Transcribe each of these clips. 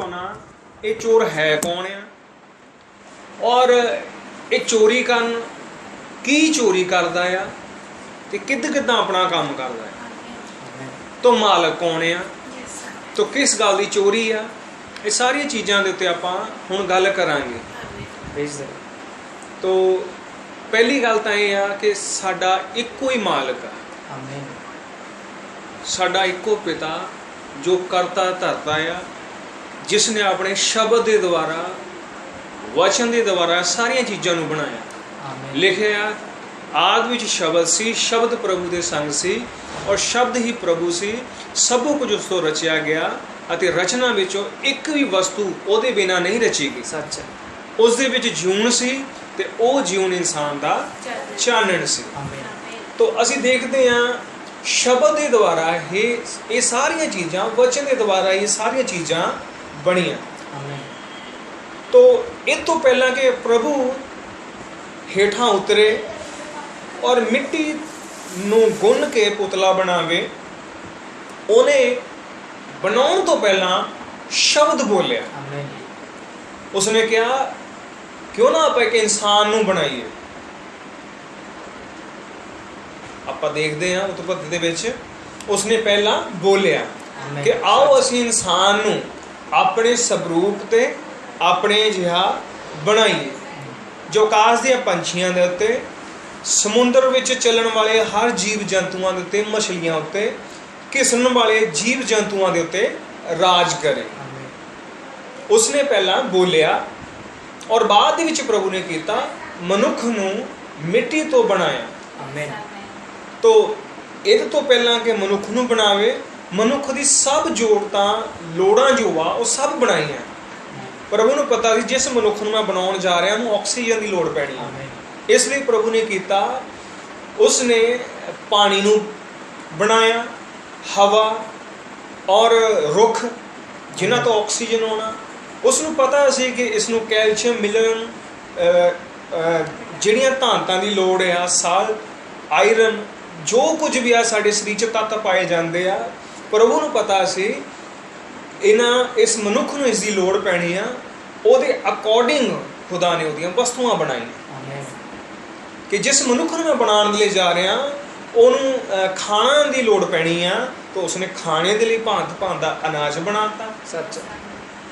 होना ये चोर है कौन है और ये चोरी करन की चोरी करता है ते किद्दां अपना काम करता है तो मालक कौन है तो किस गल की चोरी आ ये सारिया चीज़ों के उत्ते आपां हुण गल करांगे। तो पहली गल तो यह आ कि साडा इक्को ही मालक आ, साडा इक्को पिता जो करता धरता है, जिसने अपने शब्द के द्वारा वचन के द्वारा सारिया चीज़ों को बनाया। लिखिया आदि विच शब्द सी, शब्द प्रभु के संग सी और शब्द ही प्रभु सी, सब कुछ उस तो रचिया गया अते रचना विचों एक भी वस्तु उहदे बिना नहीं रची गई। सच उस दे विच जीवन सी ते ओ जीवन इंसान का चानण सी। तो असी देखते हैं शब्द के द्वारा ये सारिया चीज़ां वचन के द्वारा ये सारिया चीज़ां बनिया। तो इस तो पहला कि प्रभु हेठां उतरे और मिट्टी नूं गुन के पुतला बनावे, उन्हें बनाउण तो पहला शब्द बोलिया। उसने कहा क्यों ना आप एक इंसान नूं बनाइए। आपां देखते हैं उत्पत्ति दे विच उसने पहला बोलिया कि आओ असीं इंसान नूं अपने स्वरूप ते अपने जिहा बनाइए, जो आकाश दे पंछियां दे उत्ते, समुद्र विच चलण वाले हर जीव जंतुओं के उत्ते, मछलियां उत्ते, घिसण वाले जीव जंतुओं के उत्ते राज करे। उसने पहला बोलिया और बाद विच प्रभु ने किया मनुख नूं मिट्टी तो बनाया। तो इस तो पहला कि मनुख नूं बनावे, मनुख की सब जरूरतां लोड़ां जो आ वो सब बनाईयां। प्रभु नूं पता सी जिस मनुख नूं मैं बनाउण जा रहा हूँ ऑक्सीजन की लोड़ पैनी है, इसलिए प्रभु ने किया उसने पानी नूं बनाया, हवा और रुख जिन्हां तो ऑक्सीजन होना। उसनूं पता सी कि इसनूं कैल्शियम मिलन जिहड़ियां धातां की लोड़ आ, साल्ट, आयरन, जो कुछ भी आ साडे शरीर च तत्त पाए जाते आ, प्रभु नूं पता सी इस मनुख नूं इसकी लोड़ पैनी आ, उहदे अकॉर्डिंग खुदा ने उहदियां वस्तुआं बनाईयां कि जिस मनुख नूं मैं बनाउण लई जा रहा उहनूं खाना की लोड़ पैनी आ, तो उसने खाने के लिए भांत भांत का अनाज बनाता। सच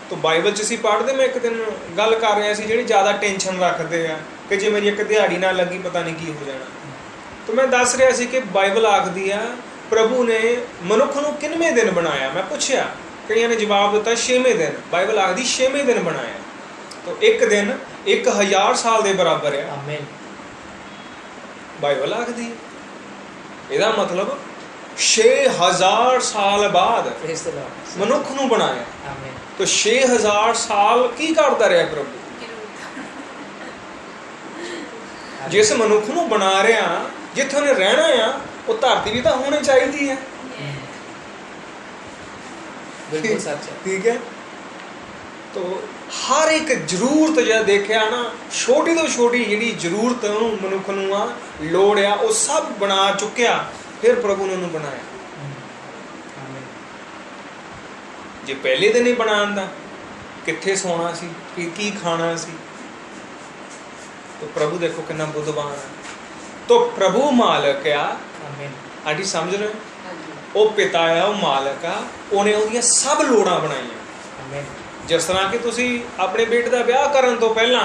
तो बाइबल च असीं पढ़दे, मैं एक दिन गल कर रहा सी जिहड़े ज़्यादा टेंशन रखते हैं कि जे मेरी एक दिहाड़ी ना लगी पता नहीं की हो जाना। तो मैं दस रहा सी कि बाइबल आखदी आ प्रभु ने मनुख नूं किनवें दिन बनाया। मैं पूछया, कईयां ने जवाब दिता 6वें दिन। बाइबल आखदी 6वें दिन बनाया। तो एक दिन 1000 साल के बराबर है। बाइबल आखदी इहदा मतलब 6000 साल बाद मनुख नूं बनाया। तो 6000 साल की करता रहा प्रभु? जिस मनुख नूं बना रहा जिथे उन्हें रहना आ वो धरती भी तो होनी चाहिए है। ठीक है। तो हर एक जरूरत जो देखा ना, छोटी तो छोटी जी जरूरत मनुख नूं लोड़ आ वो सब बना चुकिया, फिर प्रभु ने उन्होंने बनाया। जे पहले दिन ही बनाने दा कित्थे सोना सी, की खाना सी। तो प्रभु देखो कितना बुद्धवान है। तो प्रभु मालक आ, आंटी समझ रहे हो? वो पिता आ, वो मालक आ, उन्हें उहदियां सब लोड़ां बनाईयां। जिस तरह कि तुसी अपने बेटे का ब्याह करन तो पहला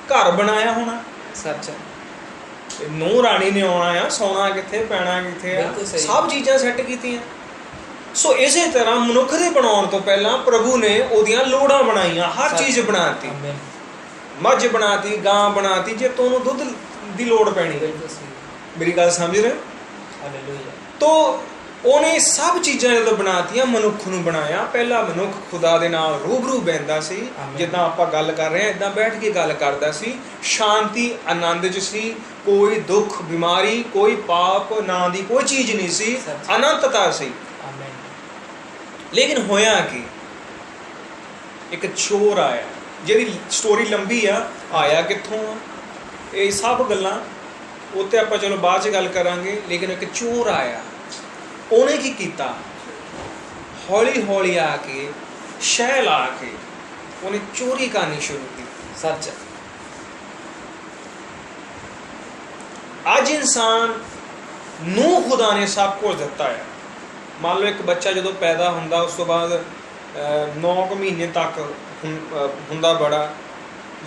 घर बनाया होना। सच नूंह राणी ने आना आ, सोना कित्थे, पैना कित्थे, सब चीज़ां सैट कीतियां। सो इसे तरह मनुख दे बनाउण तो पहला प्रभु ने उहदियां लोड़ां बनाईयां, हर चीज़ बनाती। मझ बनाती, गां बनाती, जे तुहानूं दुध की लोड़ पैनी। मेरी गल समझ रहे? तो उन्हें सब चीज़ां जो बनातियां, मनुख नूं बनाया। पहला मनुख खुदा दे नाल रूबरू बहंदा सी, जिद्दां आपां गल कर रहे हैं इदां बैठ के गल करदा सी, शांति आनंद च सी, कोई दुख बीमारी कोई पाप ना दी कोई चीज़ नहीं सी, अनंतता सी। लेकिन होया कि एक चोर आया, जिहदी स्टोरी लंबी आया कित्थों, ये सब गल्लां उत्ते आपां चलो बाद च गल करांगे। लेकिन एक चोर आया, उन्हें की किया, हौली हौली आके शह ला के उन्हें चोरी करनी शुरू की। सच। अज इंसान नूं खुदा ने सब कुछ दिता है। मान लो एक बच्चा जो पैदा होंदा उस तो बाद 9 महीने तक हुंदा बड़ा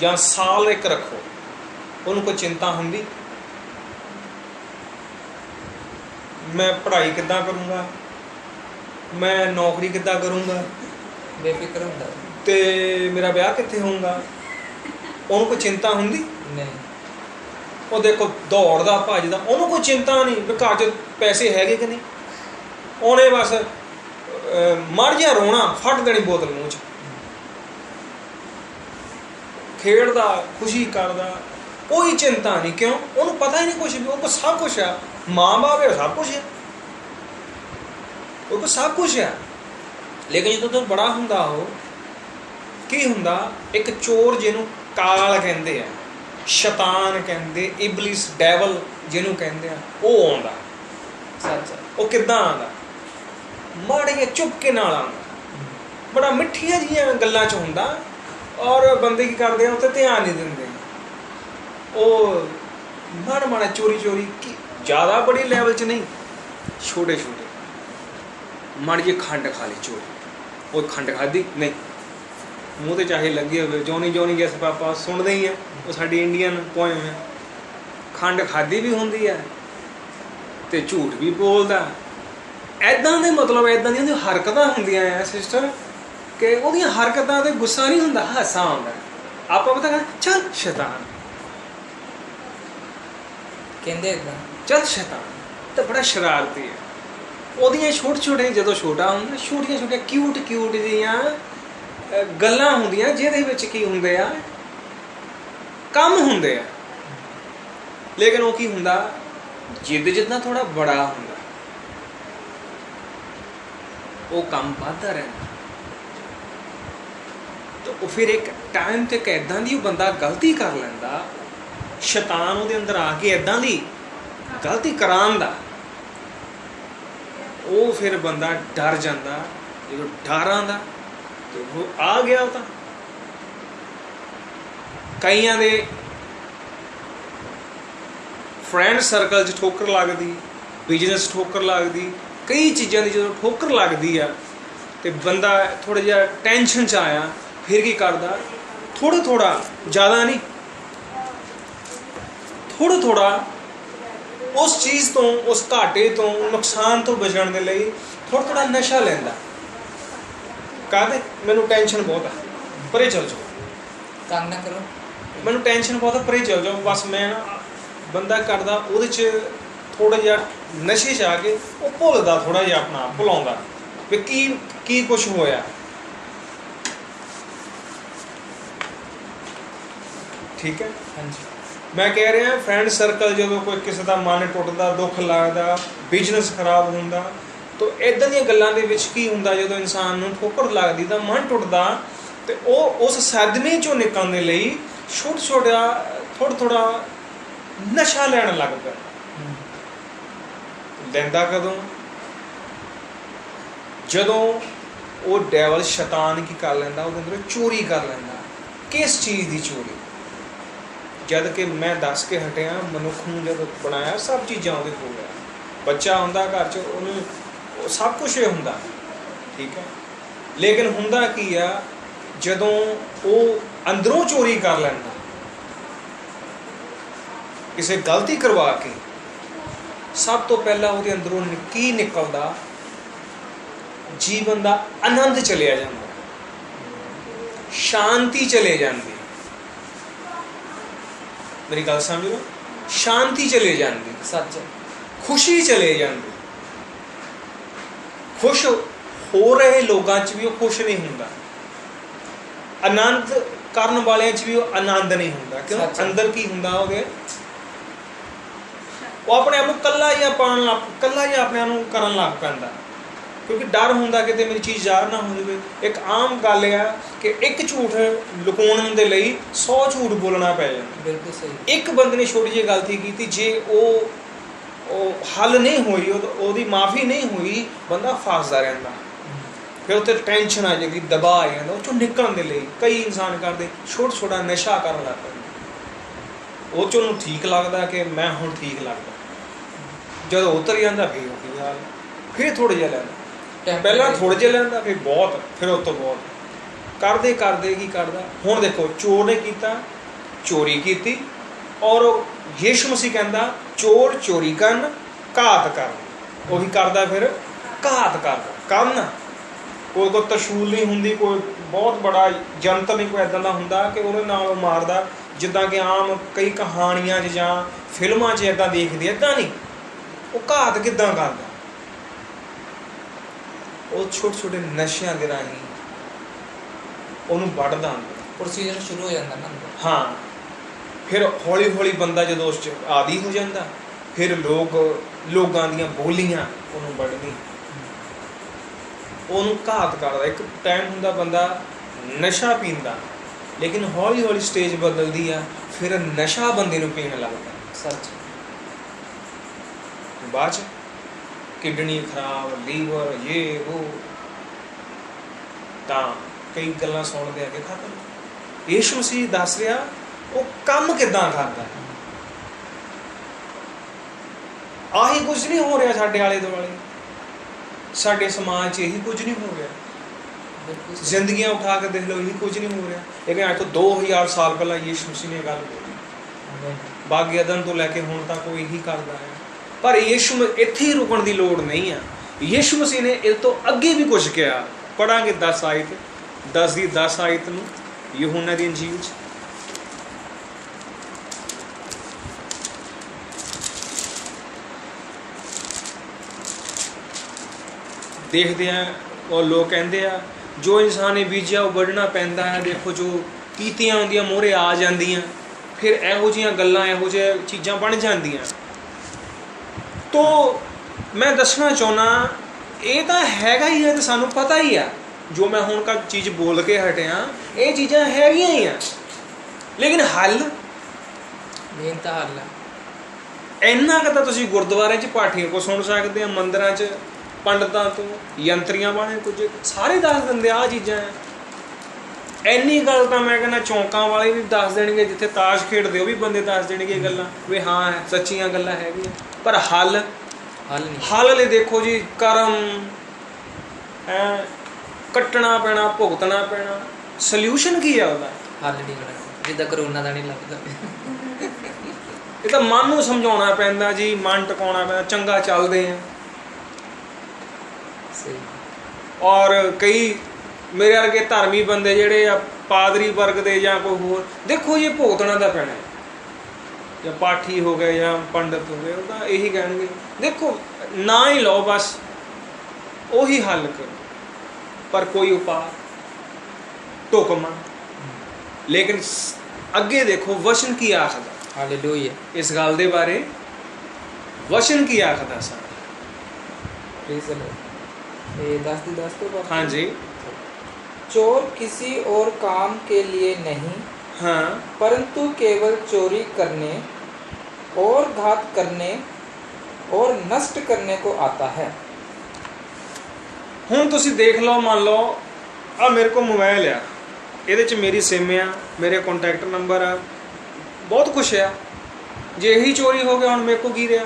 या साल एक रखो, उन्होंने कोई चिंता होंगी मैं पढ़ाई किद्दां करूँगा, मैं नौकरी किद्दां करूँगा, बेफिक्र हुंदा ते मेरा ब्याह कित्थे होऊगा, उन्होंने कोई चिंता होंगी नहीं। वो देखो दौड़दा भजदा, उन्होंने कोई चिंता नहीं भी घर च पैसे हैगे कि नहीं, उन्हें बस मर जिहा रोना, फट देनी बोतल मूँह च, खेड़दा खुशी करदा, कोई चिंता नहीं। क्यों? उन्होंने पता ही नहीं कुछ भी, उनको सब कुछ है, माँ बाप है सब कुछ है, उनको सब कुछ है। लेकिन जो तुम बड़ा हुंदा हो की हुंदा, एक चोर जिन्हों काल कहते हैं, शैतान कहते, इबलिस डैवल जिन्हों कहते हैं, वो आउंदा। सच। वो किद्दां आउंदा? माड़े जिहे चुपके नाल आउंदा, बड़ा मिठिया जिहियां गल्लां च हुंदा, और बंदे की करते हैं उत्ते ध्यान नहीं देंगे, वो माड़ा माड़ा चोरी चोरी की, ज़्यादा बड़ी लैवल च नहीं, छोटे छोटे माड़ी जी खंड खा ली चोरी, वो खंड खाधी नहीं, मूँह ते चाहे लगे हुए जोनी जोनी गैस पापा सुनते ही है, वो साडी इंडियन पोएम है। खंड खाधी भी होंदी है ते झूठ भी बोलदा, ऐदां दे मतलब ऐदां दी हरकतां हुंदियां है सिस्टर कि उहदियां हरकतां ते गुस्सा नहीं हुंदा, हासा आउंदा। आपां पता कर चल शैतान, कहंदे इदां चल शैतान, तो बड़ा शरारती है। ਉਹਦੀਆਂ ਛੋਟੇ ਛੋਟੇ ਜਦੋਂ ਛੋਟਾ ਹੁੰਦਾ, ਛੋਟੀਆਂ ਛੋਟੀਆਂ ਕਿਊਟ ਕਿਊਟ ਜਿਹੀਆਂ ਗੱਲਾਂ ਹੁੰਦੀਆਂ ਜਿਹਦੇ ਵਿੱਚ ਕੀ ਹੁੰਦੇ ਆ, ਕੰਮ ਹੁੰਦੇ ਆ। ਲੇਕਿਨ ਉਹ ਕੀ ਹੁੰਦਾ, ਜਿੱਦ ਜਿੱਦਾਂ ਥੋੜਾ ਬੜਾ ਹੁੰਦਾ ਉਹ ਕੰਮ ਵੱਧਦਾ ਰਹਿੰਦਾ। ਤਾਂ ਉਹ ਫਿਰ ਇੱਕ ਟਾਈਮ ਤੇ ਇੱਦਾਂ ਦੀ ਉਹ ਬੰਦਾ ਗਲਤੀ ਕਰ ਲੈਂਦਾ, ਸ਼ੈਤਾਨ ਉਹਦੇ ਅੰਦਰ ਆ ਕੇ ਇੱਦਾਂ ਦੀ ਗਲਤੀ ਕਰਾਉਂਦਾ, ਉਹ ਫਿਰ ਬੰਦਾ ਡਰ ਜਾਂਦਾ। ਜਦੋਂ ਡਰ ਆਉਂਦਾ ਤੇ ਉਹ ਆ ਗਿਆ। ਉਹ ਤਾਂ ਕਈਆਂ ਦੇ ਫਰੈਂਡ ਸਰਕਲ 'ਚ ਠੋਕਰ ਲੱਗਦੀ, ਬਿਜ਼ਨਸ ਠੋਕਰ ਲੱਗਦੀ, ਕਈ ਚੀਜ਼ਾਂ ਦੀ ਜਦੋਂ ਠੋਕਰ ਲੱਗਦੀ ਆ ਤੇ ਬੰਦਾ ਥੋੜ੍ਹਾ ਜਿਹਾ ਟੈਨਸ਼ਨ 'ਚ ਆਇਆ, ਫਿਰ ਕੀ ਕਰਦਾ, ਥੋੜ੍ਹਾ ਥੋੜ੍ਹਾ, ਜ਼ਿਆਦਾ ਨਹੀਂ, ਥੋੜ੍ਹਾ ਥੋੜ੍ਹਾ उस चीज़ तो, उस घाटे तो, नुकसान तो बचने के लिए थोड़ा थोड़ा नशा लेंदा। कहते मैनू टेंशन बहुत है, परे चल जाओ, तंग ना करो, मैनू टेंशन बहुत है, परे चल जाओ, बस मैं ना बंदा करदा ਉਹਦੇ 'ਚ थोड़ा जिहा नशे 'ਚ आ के वो भुलदा, थोड़ा जिहा अपना भुलाउंदा भी की कुछ होया। ठीक है, हाँ जी। मैं कह रहा फ्रेंड सर्कल जो कोई किसी का मन टुटदा, दुख लगता, बिजनेस खराब होंदा, तो इदां दी गल्लां दे विच की हुंदा, जो इंसान नूं ठोकर लगदी तां मन टुटदा, ते ओह उस सदमे चों निकलने लई छोटा छोटा थोड़ा थोड़ा नशा लैण लग पैंदा। लैंदा कदों? जदों वो डैवल शैतान की कर लैंदा, ਉਹਦੇ अंदर चोरी कर लैंदा। किस चीज़ की चोरी? जद कि मैं दस के हटिया, मनुख नूं जद बनाया सब चीज़ां ਉਹਦੇ ਕੋਲ ਆ, ਬੱਚਾ ਹੁੰਦਾ घर च, ਉਹਨੂੰ सब कुछ ही ਹੁੰਦਾ, ठीक है। लेकिन ਹੁੰਦਾ ਕੀ ਆ, ਜਦੋਂ ਉਹ अंदरों चोरी कर ਲੈਂਦਾ, ਕਿਸੇ गलती करवा के, सब तो पहला ਉਹਦੇ अंदरों की निकलदा, जीवन का आनंद चलिया जाता, शांति चले जाती। मेरी गल समझ लो, शांति चले जाती, सच, खुशी चले जाती। खुश हो रहे लोगों च भी वो खुश नहीं होंदा, आनंद करन वालियां च भी वो आनंद नहीं होंदा। क्यों? अंदर की होंदा, वो अपने आप को कल्ला जिहा पाउण लग, कल्ला जिहा अपने आप को करन लग पैंदा, क्योंकि डर होंदा कि मेरी चीज़ ज़ाहिर ना हो जाए। एक आम गल है कि एक झूठ लुकाउण दे लई 100 झूठ बोलना पै जांदा। बिल्कुल सही। एक बंदे ने छोटी जी गलती की, जे वो हल नहीं हुई, ओदी माफ़ी नहीं हुई, बंदा फसदा रहिंदा। ਫਿਰ ਉੱਤੇ ਟੈਨਸ਼ਨ ਆ ਜਾਏਗੀ, ਦਬਾਅ ਆ ਜਾਂਦਾ। ਉਹ ਚੋਂ ਨਿਕਲਣ ਦੇ ਲਈ ਕਈ ਇਨਸਾਨ ਕਰਦੇ ਛੋਟਾ ਛੋਟਾ ਨਸ਼ਾ ਕਰਨ ਲੱਗ ਪੈਂਦੇ। ਉਹ ਚੋਂ ਉਹਨੂੰ ਠੀਕ ਲੱਗਦਾ ਕਿ ਮੈਂ ਹੁਣ ਠੀਕ ਲੱਗਦਾ, ਜਦੋਂ ਉਤਰ ਜਾਂਦਾ ਫਿਰ ਉਹੀ ਹਾਲ, ਫਿਰ ਥੋੜ੍ਹਾ ਜਿਹਾ ਲੈਂਦਾ, ਪਹਿਲਾਂ ਥੋੜ੍ਹਾ ਜਿਹਾ ਲੈਂਦਾ, ਫਿਰ ਬਹੁਤ, ਫਿਰ ਉਹ ਤੋਂ ਬਹੁਤ ਕਰਦੇ ਕਰਦੇ ਕੀ ਕਰਦਾ। ਹੁਣ ਦੇਖੋ ਚੋਰ ਨੇ ਕੀਤਾ, ਚੋਰੀ ਕੀਤੀ, ਔਰ ਯਿਸੂ ਮਸੀਹ ਕਹਿੰਦਾ ਚੋਰ ਚੋਰੀ ਕਰਨ, ਘਾਤ ਕਰਨ। ਉਹੀ ਕਰਦਾ ਫਿਰ ਘਾਤ ਕਰਦਾ ਕੰਮ ਨਾ। ਕੋਈ ਤਰਸ਼ੂਲ ਨਹੀਂ ਹੁੰਦੀ, ਕੋਈ ਬਹੁਤ ਬੜਾ ਜੰਤਰ ਨਹੀਂ ਕੋਈ ਇੱਦਾਂ ਦਾ ਹੁੰਦਾ ਕਿ ਉਹਦੇ ਨਾਲ ਉਹ ਮਾਰਦਾ, ਜਿੱਦਾਂ ਕਿ ਆਮ ਕਈ ਕਹਾਣੀਆਂ 'ਚ ਜਾਂ ਫਿਲਮਾਂ 'ਚ ਇੱਦਾਂ ਦੇਖਦੇ, ਇੱਦਾਂ ਨਹੀਂ। ਉਹ ਘਾਤ ਕਿੱਦਾਂ ਕਰਦਾ? ਉਹ ਛੋਟੇ ਛੋਟੇ ਨਸ਼ਿਆਂ ਦੇ ਰਾਹੀਂ ਉਹਨੂੰ ਵੱਢਦਾ ਹੁੰਦਾ। ਪ੍ਰੋਸੀਜਰ ਸ਼ੁਰੂ ਹੋ ਜਾਂਦਾ ਨਾ। ਹਾਂ, ਫਿਰ ਹੌਲੀ ਹੌਲੀ ਬੰਦਾ ਜਦੋਂ ਉਸ 'ਚ ਆਦੀ ਹੋ ਜਾਂਦਾ, ਫਿਰ ਲੋਕਾਂ ਦੀਆਂ ਬੋਲੀਆਂ ਉਹਨੂੰ ਵੱਢਦੀ, ਉਹਨੂੰ ਘਾਤ ਕਰਦਾ। ਇੱਕ ਟਾਈਮ ਹੁੰਦਾ ਬੰਦਾ ਨਸ਼ਾ ਪੀਂਦਾ, ਲੇਕਿਨ ਹੌਲੀ ਹੌਲੀ ਸਟੇਜ ਬਦਲਦੀ ਆ, ਫਿਰ ਨਸ਼ਾ ਬੰਦੇ ਨੂੰ ਪੀਣ ਲੱਗਦਾ। ਸੱਚ। ਬਾਅਦ 'ਚ ਕਿਡਨੀ ਖਰਾਬ, ਲੀਵਰ, ਇਹ ਉਹ, ਤਾਂ ਕਈ ਗੱਲਾਂ ਸੁਣਦੇ ਆ ਕਿ ਖਤਮ। ਯਿਸੂ ਮਸੀਹ ਦੱਸ ਰਿਹਾ ਉਹ ਕੰਮ ਕਿੱਦਾਂ ਕਰਦਾ। ਆਹੀ ਕੁਝ ਨਹੀਂ ਹੋ ਰਿਹਾ ਸਾਡੇ ਆਲੇ ਦੁਆਲੇ, ਸਾਡੇ ਸਮਾਜ 'ਚ ਇਹੀ ਕੁਝ ਨਹੀਂ ਹੋ ਰਿਹਾ। ਜ਼ਿੰਦਗੀਆਂ ਉਠਾ ਕੇ ਦੇਖ ਲਓ, ਇਹੀ ਕੁਝ ਨਹੀਂ ਹੋ ਰਿਹਾ। ਲੇਕਿਨ ਅੱਜ ਤੋਂ 2000 ਸਾਲ ਪਹਿਲਾਂ ਯਿਸੂ ਮਸੀਹ ਨੇ ਗੱਲ ਬੋਲੀ, ਬਾਗ ਏਦਨ ਤੋਂ ਲੈ ਕੇ ਹੁਣ ਤੱਕ ਉਹ ਇਹੀ ਕਰਦਾ ਹੈ। ਪਰ ਯਿਸੂ ਇੱਥੇ ਹੀ ਰੁਕਣ ਦੀ ਲੋੜ ਨਹੀਂ ਆ। ਯਿਸੂ ਮਸੀਹ ਨੇ ਇਸ ਤੋਂ ਅੱਗੇ ਵੀ ਕੁਝ ਕਿਹਾ। ਪੜਾਂਗੇ 10 ਆਇਤ, 10 ਦੀ 10 ਆਇਤ ਨੂੰ ਯਹੂਨਾ ਦੀ ਇੰਜੀਲ 'ਚ। ਦੇਖਦੇ ਆ, ਉਹ ਲੋਕ ਕਹਿੰਦੇ ਆ ਜੋ ਇਨਸਾਨ ਨੇ ਬੀਜਿਆ ਉਹ ਵੱਢਣਾ ਪੈਂਦਾ ਹੈ। ਦੇਖੋ ਜੋ ਕੀਤੀਆਂ ਹੁੰਦੀਆਂ ਮੂਹਰੇ ਆ ਜਾਂਦੀਆਂ, ਫਿਰ ਇਹੋ ਜਿਹੀਆਂ ਗੱਲਾਂ, ਇਹੋ ਜਿਹੇ ਚੀਜ਼ਾਂ ਬਣ ਜਾਂਦੀਆਂ। ਤੋ ਮੈਂ ਦੱਸਣਾ ਚਾਹੁੰਦਾ, ਇਹ ਤਾਂ ਹੈਗਾ ਹੀ ਹੈ, ਤੇ ਸਾਨੂੰ ਪਤਾ ਹੀ ਆ। ਜੋ ਮੈਂ ਹੁਣ ਕੱਲ੍ਹ ਚੀਜ਼ ਬੋਲ ਕੇ ਹਟਿਆ, ਇਹ ਚੀਜ਼ਾਂ ਹੈਗੀਆਂ ਹੀ ਆ, ਲੇਕਿਨ ਹੱਲ ਮੇਨ ਤਾਂ ਹੱਲ ਹੈ। ਇੰਨਾ ਕੁ ਤਾਂ ਤੁਸੀਂ ਗੁਰਦੁਆਰੇ 'ਚ ਪਾਠੀਆਂ ਕੋ ਸੁਣ ਸਕਦੇ ਆ, ਮੰਦਿਰਾਂ 'ਚ ਪੰਡਤਾਂ ਤੋਂ, ਯੰਤਰੀਆਂ ਬਾਣੇ ਕੁਝ ਸਾਰੇ ਦੱਸ ਦਿੰਦੇ ਆਹ ਚੀਜ਼ਾਂ ਹੈ। ਇੰਨੀ ਗੱਲ ਤਾਂ ਮੈਂ ਕਹਿੰਦਾ ਚੌਂਕਾਂ ਵਾਲੇ ਵੀ ਦੱਸ ਦੇਣਗੇ, ਜਿੱਥੇ ਤਾਸ਼ ਖੇਡਦੇ ਉਹ ਵੀ ਬੰਦੇ ਦੱਸ ਦੇਣਗੇ ਇਹ ਗੱਲਾਂ ਵੀ ਹਾਂ ਸੱਚੀਆਂ ਗੱਲਾਂ ਹੈਗੀਆਂ। ਪਰ ਹੱਲ ਨਹੀਂ। ਹੱਲ ਲਈ ਦੇਖੋ ਜੀ, ਕਰਮ ਕੱਟਣਾ ਪੈਣਾ, ਭੁਗਤਣਾ ਪੈਣਾ। ਸੋਲਿਊਸ਼ਨ ਕੀ ਆ ਉਹਦਾ? ਹੱਲ ਨਹੀਂ ਹੋਣਾ, ਜਿੱਦਾਂ ਕਰੋਨਾ ਦਾ ਨਹੀਂ ਲੱਗਦਾ। ਇਹ ਤਾਂ ਮਨ ਨੂੰ ਸਮਝਾਉਣਾ ਪੈਂਦਾ ਜੀ, ਮਨ ਟਿਕਾਉਣਾ ਪੈਂਦਾ। ਚੰਗਾ ਚੱਲਦੇ ਆ। ਸਹੀ। ਔਰ ਕਈ ਮੇਰੇ ਵਰਗੇ ਧਰਮੀ ਬੰਦੇ ਜਿਹੜੇ ਆ, ਪਾਦਰੀ ਵਰਗ ਦੇ ਜਾਂ ਕੋਈ ਹੋਰ, ਦੇਖੋ ਇਹ ਭੁਗਤਣਾ ਦਾ ਪੈਣਾ, ਜਾਂ ਪਾਠੀ ਹੋ ਗਏ ਜਾਂ ਪੰਡਤ ਹੋ ਗਏ, ਉਹ ਤਾਂ ਇਹੀ ਕਹਿਣਗੇ ਦੇਖੋ ਨਾ ਹੀ ਲਓ, ਬਸ ਉਹੀ ਹੱਲ ਕਰੋ। ਪਰ ਕੋਈ ਉਪਾਅ, ਢੁਕਮਾ। ਲੇਕਿਨ ਅੱਗੇ ਦੇਖੋ ਵਚਨ ਕੀ ਆਖਦਾ। ਹਾਲੇਲੂਇਆ। ਇਸ ਗੱਲ ਦੇ ਬਾਰੇ ਵਚਨ ਕੀ ਆਖਦਾ ਸਾ? Praise the Lord. ये 10 की 10 तो बात। हाँ जी। चोर किसी और काम के लिए नहीं, हाँ, परंतु केवल चोरी करने और घात करने और नष्ट करने को आता है। ਹੁਣ ਤੁਸੀਂ ਦੇਖ ਲਓ, ਮੰਨ ਲਓ ਆ ਮੇਰੇ ਕੋਲ ਮੋਬਾਈਲ ਆ, ਇਹਦੇ 'ਚ ਮੇਰੀ ਸਿਮ ਆ, ਮੇਰੇ ਕੰਟੈਕਟ ਨੰਬਰ ਆ, ਬਹੁਤ ਕੁਛ ਆ। ਜੇ ਇਹੀ ਚੋਰੀ ਹੋ ਗਿਆ, ਹੁਣ ਮੇਰੇ ਕੋਲ ਕੀ ਰਿਹਾ?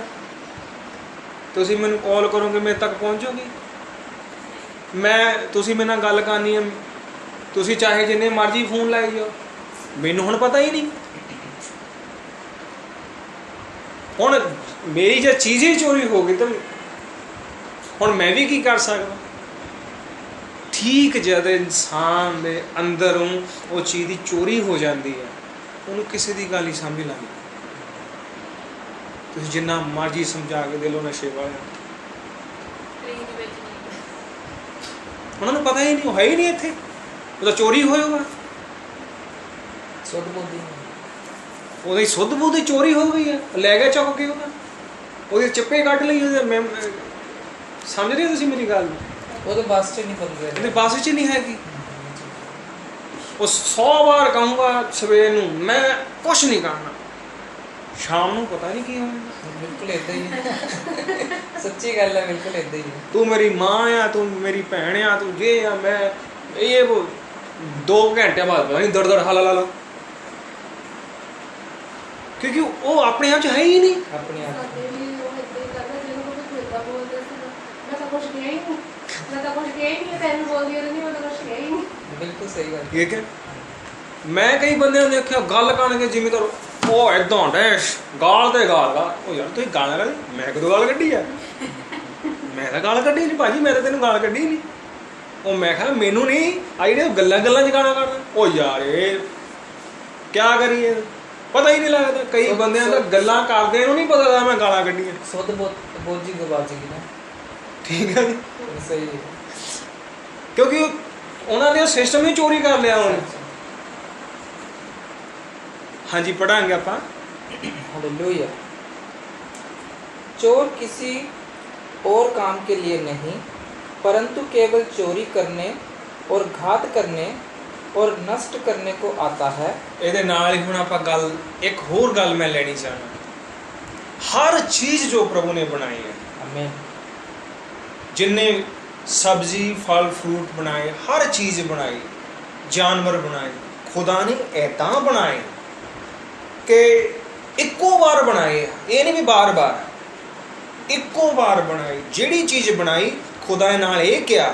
ਤੁਸੀਂ ਮੈਨੂੰ ਕਾਲ ਕਰੋਗੇ, ਮੇਰੇ ਤੱਕ ਪਹੁੰਚੋਗੀ। ਤੁਸੀਂ ਮੇਰੇ ਨਾਲ ਗੱਲ ਕਰਨੀ ਹੈ, ਤੁਸੀਂ ਚਾਹੇ ਜਿੰਨੇ ਮਰਜ਼ੀ ਫੋਨ ਲਾਈ ਜਾਓ, ਮੈਨੂੰ ਹੁਣ ਪਤਾ ਹੀ ਨਹੀਂ। ਹੁਣ ਮੇਰੀ ਜੇ ਚੀਜ਼ ਹੀ ਚੋਰੀ ਹੋ ਗਈ ਤਾਂ ਹੁਣ ਮੈਂ ਵੀ ਕੀ ਕਰ ਸਕਦਾ? ਠੀਕ ਜਦ ਇਨਸਾਨ ਦੇ ਅੰਦਰੋਂ ਉਹ ਚੀਜ਼ ਦੀ ਚੋਰੀ ਹੋ ਜਾਂਦੀ ਹੈ, ਉਹਨੂੰ ਕਿਸੇ ਦੀ ਗੱਲ ਹੀ ਸਮਝ ਨਹੀਂ ਲੱਗਦੀ। ਤੁਸੀਂ ਜਿੰਨਾ ਮਰਜ਼ੀ ਸਮਝਾ ਕੇ ਦੇ ਲਓ ਨਸ਼ੇ ਵਾਲਿਆਂ, ਉਹਨਾਂ ਨੂੰ ਪਤਾ ਹੀ ਨਹੀਂ, ਉਹ ਹੈ ਹੀ ਨਹੀਂ ਇੱਥੇ, ਉਹ ਤਾਂ ਚੋਰੀ ਹੋਏਗਾ। सुध बुद्धि ਉਹਦੀ ਸੁੱਧ ਬੁੱਧ ਚੋਰੀ ਹੋ ਗਈ ਹੈ, ਲੈ ਗਿਆ ਚੁੱਕ ਕੇ ਉਹਦੇ ਚੱਪੇ ਕੱਢ ਲਈ ਉਹਦੇ। ਮੈਂ ਸਮਝ ਰਹੇ ਤੁਸੀਂ ਮੇਰੀ ਗੱਲ ਨੂੰ? वो तो बस से नहीं बदल ਉਹਦੇ ਬੱਸ 'ਚ ਨਹੀਂ ਹੈਗੀ। ਉਹ 100 ਵਾਰ ਕਹੂੰਗਾ ਸਵੇਰ ਨੂੰ ਮੈਂ ਕੁਛ ਨਹੀਂ ਕਰਨਾ, ਸ਼ਾਮ ਨੂੰ ਪਤਾ ਨਹੀਂ ਕੀ ਹੋਣਾ। ਬਿਲਕੁਲ ਇਦਾਂ ਹੀ ਹੈ। ਸੱਚੀ ਗੱਲ ਹੈ, ਬਿਲਕੁਲ ਇਦਾਂ ਹੀ ਹੈ। ਤੂੰ ਮੇਰੀ ਮਾਂ ਆ, ਤੂੰ ਮੇਰੀ ਭੈਣ ਆ, ਤੂੰ ਜੇ ਆ, ਮੈਂ ਇਹ वो 2 ਘੰਟੇ ਬਾਅਦ ਪਤਾ ਨਹੀਂ ਦੜ ਹਲਾ ਕਿਉਂਕਿ ਉਹ ਆਪਣੇ ਆਪ ਚ ਹੈ ਹੀ ਨਹੀਂ। ਆਪਣੇ ਆਪ ਬਿਲਕੁਲ ਸਹੀ ਗੱਲ। ਠੀਕ ਹੈ। ਮੈਂ ਕਈ ਬੰਦਿਆਂ ਨੂੰ ਦੇਖਿਆ ਗੱਲ ਕਰਨਗੇ ਜਿਵੇਂ ਕਰ ਉਹ ਏਦਾਂ ਡੈਸ਼ ਗਾਲ ਤੇ ਗਾਲ ਉਹ ਯਾਰ ਤੁਸੀਂ ਗਾਲਾਂ ਕੱਢ, ਮੈਂ ਕਦੋਂ ਗਾਲ ਕੱਢੀ ਆ? ਮੈਂ ਤਾਂ ਗਾਲ ਕੱਢੀ ਨਹੀਂ ਭਾਜੀ, ਮੈਂ ਤਾਂ ਤੈਨੂੰ ਗਾਲ ਕੱਢੀ ਨਹੀਂ। ਉਹ ਮੈਂ ਕਿਹਾ ਮੈਨੂੰ ਨਹੀਂ ਆ ਜਿਹੜੇ ਗੱਲਾਂ ਚ ਗਾਲਾਂ ਕੱਢਦਾ। ਉਹ ਯਾਰ ਇਹ ਕਿਆ ਕਰੀਏ, ਪਤਾ ਹੀ ਨਹੀਂ ਲੱਗਦਾ। ਕਈ ਬੰਦਿਆਂ ਦਾ ਗੱਲਾਂ ਕਰਦੇ ਇਹਨੂੰ ਨਹੀਂ ਪਤਾ ਮੈਂ ਗਾਲਾਂ ਕੱਢੀਆਂ। ਸੁੱਧ ਬੋਝ ਗਵਾਚੇਗੀ ਨਾ। ਠੀਕ ਹੈ ਜੀ, ਸਹੀ ਹੈ। ਕਿਉਂਕਿ ਉਹਨਾਂ ਨੇ ਉਹ ਸਿਸਟਮ ਹੀ ਚੋਰੀ ਕਰ ਲਿਆ ਹੁਣ। ਹਾਂਜੀ पढ़ाएंगे आप। हालेलुया। चोर किसी और काम के लिए नहीं परंतु केवल चोरी करने और घात करने और नष्ट करने को आता है। ਇਹਦੇ ਨਾਲ ਹੀ ਹੁਣ ਆਪਾਂ ਗੱਲ ਇੱਕ ਹੋਰ ਗੱਲ ਮੈਂ ਲੈਣੀ ਚਾਹਨਾ। हर चीज जो प्रभु ने बनाई है, आमीन, जिन्ने सब्जी फल फ्रूट बनाए, हर चीज बनाई, जानवर बनाए, खुदा ने ऐदा बनाए कि ਇੱਕੋ ਵਾਰ ਬਣਾਏ। ਇਹ ਨਹੀਂ ਵੀ ਬਾਰ-ਬਾਰ, ਇੱਕੋ ਵਾਰ ਬਣਾਈ। ਜਿਹੜੀ ਚੀਜ਼ ਬਣਾਈ ਖੁਦਾ ਨੇ ਨਾਲ ਇਹ ਕਿਹਾ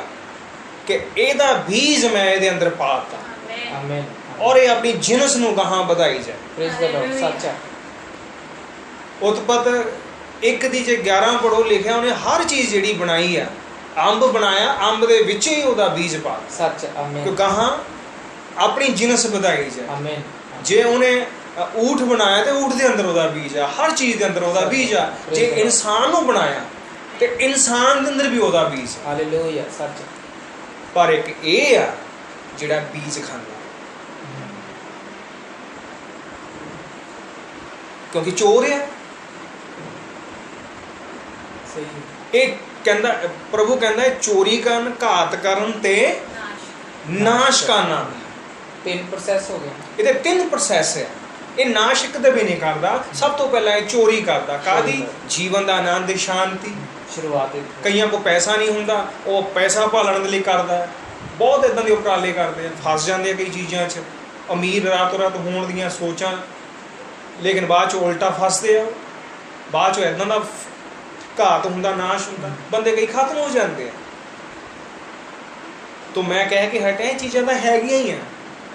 ਕਿ ਇਹਦਾ ਬੀਜ ਮੈਂ ਇਹਦੇ ਅੰਦਰ ਪਾਤਾ, ਆਮੀਨ, ਔਰ ਇਹ ਆਪਣੀ ਜਿਨਸ ਨੂੰ ਗਾਹਾਂ ਵਧਾਈ ਜਾਏ। Praise the Lord. ਸੱਚਾ ਉਤਪਤ 1 ਦੀ ਜੇ 11 ਪੜੋ, ਲਿਖਿਆ ਉਹਨੇ ਹਰ ਚੀਜ਼ ਜਿਹੜੀ ਬਣਾਈ ਆ। ਅੰਬ ਬਣਾਇਆ, ਅੰਬ ਦੇ ਵਿੱਚ ਹੀ ਉਹਦਾ ਬੀਜ ਪਾ। ਸੱਚ, ਆਮੀਨ, ਕਿ ਗਾਹਾਂ ਆਪਣੀ ਜਿਨਸ ਵਧਾਈ ਜਾਏ। ਆਮੀਨ। ਜੇ ਉਹਨੇ ਊਠ ਬਣਾਇਆ ਤੇ ਊਠ ਦੇ ਅੰਦਰ ਉਹਦਾ ਬੀਜ ਆ, ਹਰ ਚੀਜ਼ ਦੇ ਅੰਦਰ ਉਹਦਾ ਬੀਜ ਆ। ਜੇ ਇਨਸਾਨ ਨੂੰ ਬਣਾਇਆ ਤੇ ਇਨਸਾਨ ਦੇ ਅੰਦਰ ਵੀ ਉਹਦਾ ਬੀਜ। ਹਾਲੇਲੂਇਆ। ਸੱਚ। ਪਰ ਇੱਕ ਇਹ ਆ ਜਿਹੜਾ ਬੀਜ ਖਾਂਦਾ, ਕਿਉਂਕਿ ਚੋਰ ਆ। ਸਹੀ। ਇਹ ਕਹਿੰਦਾ ਪ੍ਰਭੂ ਕਹਿੰਦਾ ਚੋਰੀ ਕਰਨ, ਘਾਤ ਕਰਨ ਤੇ ਨਾਸ਼ ਕਰਨਾ। 3 ਪ੍ਰੋਸੈਸ ਹੋ ਗਏ। ਇਹਦੇ 3 ਪ੍ਰੋਸੈਸ ਆ। ਇਹ ਨਾਸ਼ ਇੱਕ ਦੇ ਵੀ ਨਹੀਂ ਕਰਦਾ। ਸਭ ਤੋਂ ਪਹਿਲਾਂ ਇਹ ਚੋਰੀ ਕਰਦਾ। ਕਾਹਦੀ? ਜੀਵਨ ਦਾ ਆਨੰਦ, ਸ਼ਾਂਤੀ। ਸ਼ੁਰੂਆਤ ਕਈਆਂ ਕੋਲ ਪੈਸਾ ਨਹੀਂ ਹੁੰਦਾ, ਉਹ ਪੈਸਾ ਭਾਲਣ ਦੇ ਲਈ ਕਰਦਾ। ਬਹੁਤ ਇਦਾਂ ਦੇ ਉਪਰਾਲੇ ਕਰਦੇ ਆ, ਫਸ ਜਾਂਦੇ ਆ ਕਈ ਚੀਜ਼ਾਂ 'ਚ। ਅਮੀਰ ਰਾਤੋਂ ਰਾਤ ਹੋਣ ਦੀਆਂ ਸੋਚਾਂ, ਲੇਕਿਨ ਬਾਅਦ 'ਚ ਉਲਟਾ ਫਸਦੇ ਆ। ਬਾਅਦ 'ਚ ਇਦਾਂ ਦਾ ਘਾਤ ਹੁੰਦਾ, ਨਾਸ਼ ਹੁੰਦਾ, ਬੰਦੇ ਕਈ ਖਤਮ ਹੋ ਜਾਂਦੇ ਆ। ਤਾਂ ਮੈਂ ਕਹਿ ਕੇ ਹਟਿਆ ਇਹ ਚੀਜ਼ਾਂ ਤਾਂ ਹੈਗੀਆਂ ਹੀ ਆ,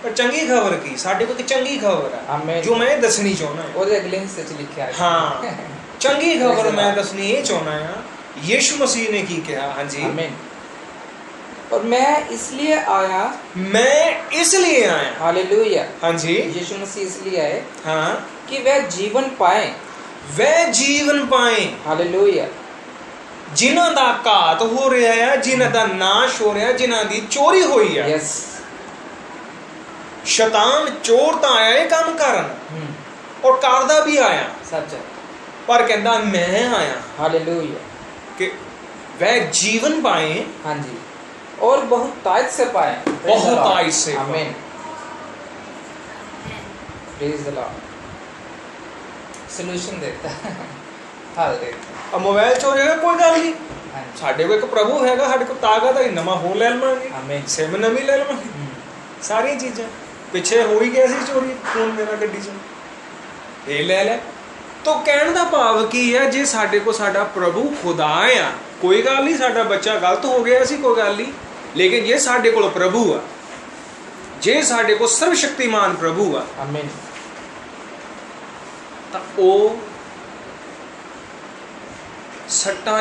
ਪਰ ਚੰਗੀ ਖਬਰ ਕੀ, ਸਾਡੇ ਕੋਲ ਇੱਕ ਚੰਗੀ ਖਬਰ ਆ ਜੋ ਮੈਂ ਦੱਸਣੀ ਚਾਹੁੰਦਾ। ਉਹਦੇ ਅਗਲੇ ਹਿੱਸੇ 'ਚ ਲਿਖਿਆ ਹੈ। ਹਾਂ, ਚੰਗੀ ਖਬਰ ਮੈਂ ਦੱਸਣੀ ਇਹ ਚਾਹੁੰਦਾ ਆ। यीशु मसीह ने की कहा? हाँ जी, आमीन। और मैं इसलिए आया, मैं इसलिए आया। हालेलुया। हाँ जी, यीशु मसीह इसलिए आए, हाँ, कि वह जीवन पाए, वह जीवन पाए। हालेलुया। जिन्हां दा घात हो रहा है, जिन्हां दा नाश हो रहा है, जिन्हां दी चोरी हुई है। यस। शैतान चोर तो आया है काम करन, और करदा भी आया। सच। पर कहंदा मैं आया। हालेलुया। कि वह जीवन पाए। हाँ जी, और बहुत तायत से पाए। बहुत तायत से। आमीन। Praise the Lord. सॉल्यूशन देता है, हल देता। अब मोबाइल चोरी है कोई गल नहीं, ਸਾਡੇ ਕੋਲ ਇੱਕ ਪ੍ਰਭੂ ਹੈਗਾ, ਸਾਡੇ ਕੋਲ ਤਾਕਤ ਹੈ, ਨਵਾਂ ਹੋਰ ਲੈ ਲਵਾਂਗੇ। ਆਮੀਨ। ਸਿਮ ਨਵੀਂ ਲੈ ਲਵਾਂਗੇ। ਸਾਰੀਆਂ ਚੀਜ਼ਾਂ ਪਿੱਛੇ ਹੋ ਹੀ ਗਿਆ ਸੀ ਚੋਰੀ, ਫੋਨ ਮੇਰਾ ਗੱਡੀ 'ਚ ਇਹ ਲੈ ਲੈ। तो कहने का भाव की है, जे साडे को साडा प्रभु खुदा आ, कोई गल नहीं, साडा बच्चा गलत हो गया सी, कोई गल नहीं, लेकिन जे साडे कोल प्रभु आ, जे साडे को सर्वशक्तिमान प्रभु आ, आमीन, तां ओ सट्टां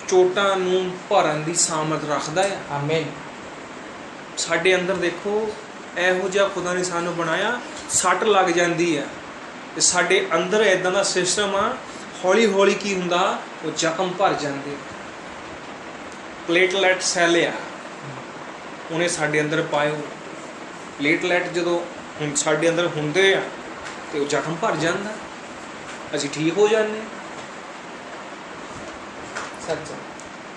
चोटां नूं भरन दी सामर्थ रखदा है। आमीन। साडे अंदर देखो इहो जिहा खुदा ने सानूं बनाया, सट लग जांदी है ਤੇ ਸਾਡੇ ਅੰਦਰ ਇਦਾਂ ਦਾ ਸਿਸਟਮ ਆ, ਹੌਲੀ ਹੌਲੀ ਕੀ ਹੁੰਦਾ, ਉਹ ਜ਼ਖਮ ਭਰ ਜਾਂਦੇ। ਪਲੇਟਲੈਟ ਸੈੱਲ ਆ, ਉਹਨੇ ਸਾਡੇ ਅੰਦਰ ਪਾਇਓ। ਪਲੇਟਲੈਟ ਜਦੋਂ ਹੁਣ ਸਾਡੇ ਅੰਦਰ ਹੁੰਦੇ ਆ ਤੇ ਉਹ ਜ਼ਖਮ ਭਰ ਜਾਂਦਾ, ਅਸੀਂ ਠੀਕ ਹੋ ਜਾਂਦੇ। ਸੱਚ।